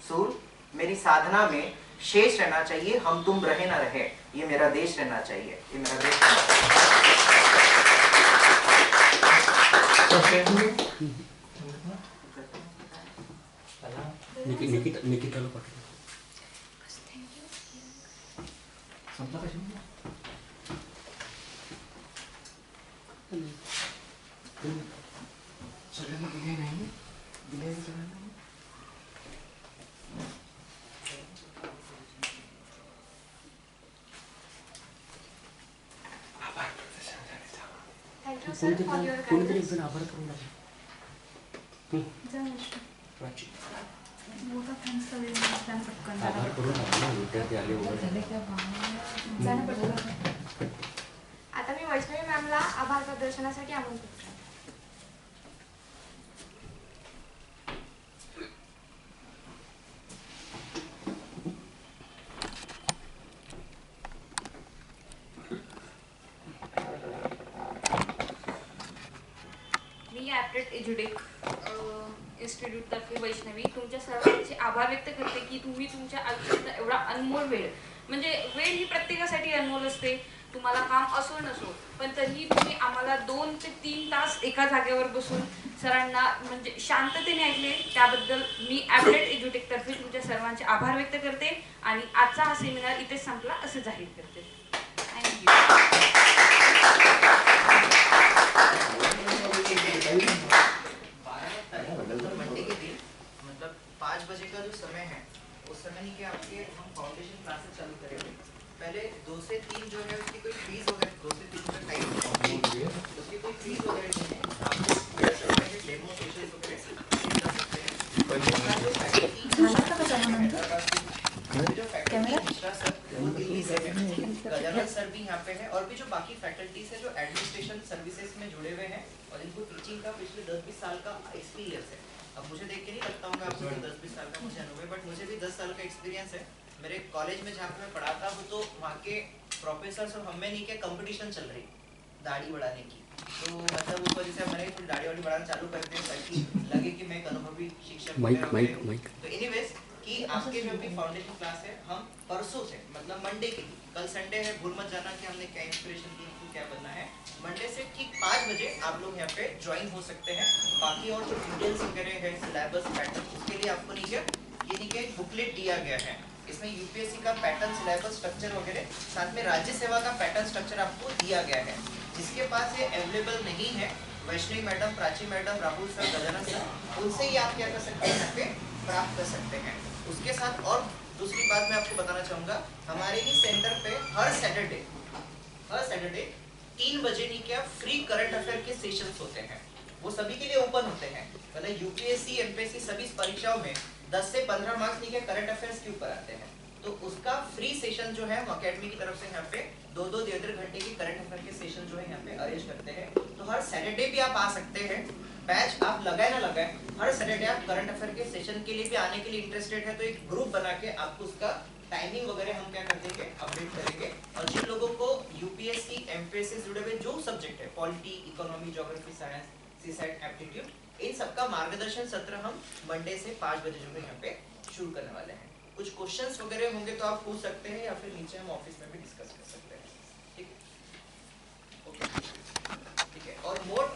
सूर मेरी साधना में शेष रहना चाहिए, हम तुम रहे ना रहे, ये मेरा देश रहना चाहिए, ये मेरा देश रहना चाहिए। निकिताला पाठव. सगळ्यांना दिले नाही, दिले सगळ्यांना. Thank you sir for your कोणीतरी guidance. एकजण आभार करून टाका. प्राची मोठा फॅन सगळे फॅन पटकन आभार करून टाका ना, विद्यार्थी आले वगैरे. जाणं पटकन. आता मी वैष्णवी मॅमला आभार प्रदर्शनासाठी आमंत्रित करते. मी ॲप्टेड एज्युटेक इन्स्टिट्यूटतर्फे वैष्णवी तुमच्या सर्वांचे आभार व्यक्त करते की तुम्ही तुमच्या आयुष्याचा एवढा अनमोल वेळ, म्हणजे वेळ ही प्रत्येकासाठी अनमोल असते, तुम्हाला काम असो नसो, पण तरीही तुम्ही आम्हाला 2 ते 3 तास एका जागेवर बसून सरांना म्हणजे शांततेने ऐकले, त्याबद्दल मी ॲप्टेड एज्युटेकतर्फे तुमच्या सर्वांचे आभार व्यक्त करते आणि आजचा हा सेमिनार इथेच संपला असं जाहीर करते. मंडे के दिन मतलब 5 बजे का जो समय है उस समय नहीं कि आपके हम फाउंडेशन क्लासेस चालू करेंगे। पहले 2 से 3 जो है उसकी कोई फीस वगैरह 2 से 3 का टाइम उसकी कोई फीस वगैरह नहीं है, आपको डेमो सेशंस वगैरह कर सकते हैं। जो फैकल्टी मिश्रा सर वो दिल्ली से है, गजानन सर भी यहाँ पे है, और भी जो बाकी फैकल्टीज है जो एडमिनिस्ट्रेशन सर्विसेज में जुड़े हुए हैं और इनको टीचिंग का पिछले 10-20 साल का एक्सपीरियंस है। अब मुझे देख के नहीं लगता हूँ आपको 10-20 साल का मुझे अनुभव है, बट मुझे भी 10 साल का एक्सपीरियंस है। मेरे कॉलेज में जहाँ पे मैं पढ़ाता हूँ तो वहाँ के प्रोफेसर और हमें नहीं क्या कंपटीशन चल रही दाढ़ी बढ़ाने की, तो मतलब उस वजह से मैंने थोड़ी दाढ़ी वाड़ी बढ़ाना चालू कर दिया ताकि लगे कि मैं एक अनुभवी शिक्षक हूँ। तो एनीवेज कि आपके जो भी फाउंडेशन क्लास है हम परसों से मतलब मंडे के, कल संडे है, भूल मत जाना कि हमने क्या इंस्पिरेशन दी, क्या बनना है। मंडे से ठीक 5 बजे आप लोग यहाँ पे ज्वाइन हो सकते हैं। बाकी और जो डिटेल्स वगैरह है सिलेबस पैटर्न उसके लिए आपको नहीं क्या ये नहीं क्या बुकलेट दिया गया है, इसमें यूपीएससी का पैटर्न सिलेबस स्ट्रक्चर वगैरह साथ में राज्य सेवा का पैटर्न स्ट्रक्चर आपको दिया गया है। जिसके पास ये अवेलेबल नहीं है, Vaishnavi madam, Prachi madam, Rahul sir, Gajanan sir, उनसे ही आप क्या कर सकते हैं यहाँ पे प्राप्त कर सकते हैं। उसके साथ और दूसरी बात मैं आपको बताना चाहूँगा, हमारे ही सेंटर पे हर सैटरडे 3 बजे नहीं क्या फ्री करंट अफेयर के सेशंस होते हैं, वो सभी के लिए ओपन होते हैं। मतलब यूपीएससी, एमपीएससी सभी परीक्षाओं में 10 से 15 मार्क्स नहीं क्या करंट अफेयर्स के ऊपर आते हैं, तो उसका फ्री सेशन जो है हम अकेडमी की तरफ से यहाँ पे 2-2 1.5 घंटे की करंट अफेयर के सेशन जो है यहाँ पे अरेंज करते हैं। तो हर सैटरडे भी आप आ सकते हैं, बैच आप लगाए ना लगाए, हर सैटरडे आप करंट अफेयर के सेशन के लिए भी आने के लिए इंटरेस्टेड है तो एक ग्रुप बना के आपको उसका टाइमिंग वगैरह हम क्या कर देंगे अपडेट करेंगे। और जिन लोगों को यूपीएससी, एमपीएससी से जुड़े हुए जो सब्जेक्ट है polity, economy, geography, science, CSAT, aptitude, इन सबका मार्गदर्शन सत्र हम मंडे से 5 बजे जो है यहाँ पे शुरू करने वाले हैं। कुछ क्वेश्चंस वगैरह होंगे तो आप पूछ सकते हैं या फिर नीचे हम ऑफिस में भी डिस्कस कर सकते हैं। ठीक है, ओके, ठीक है। और मोर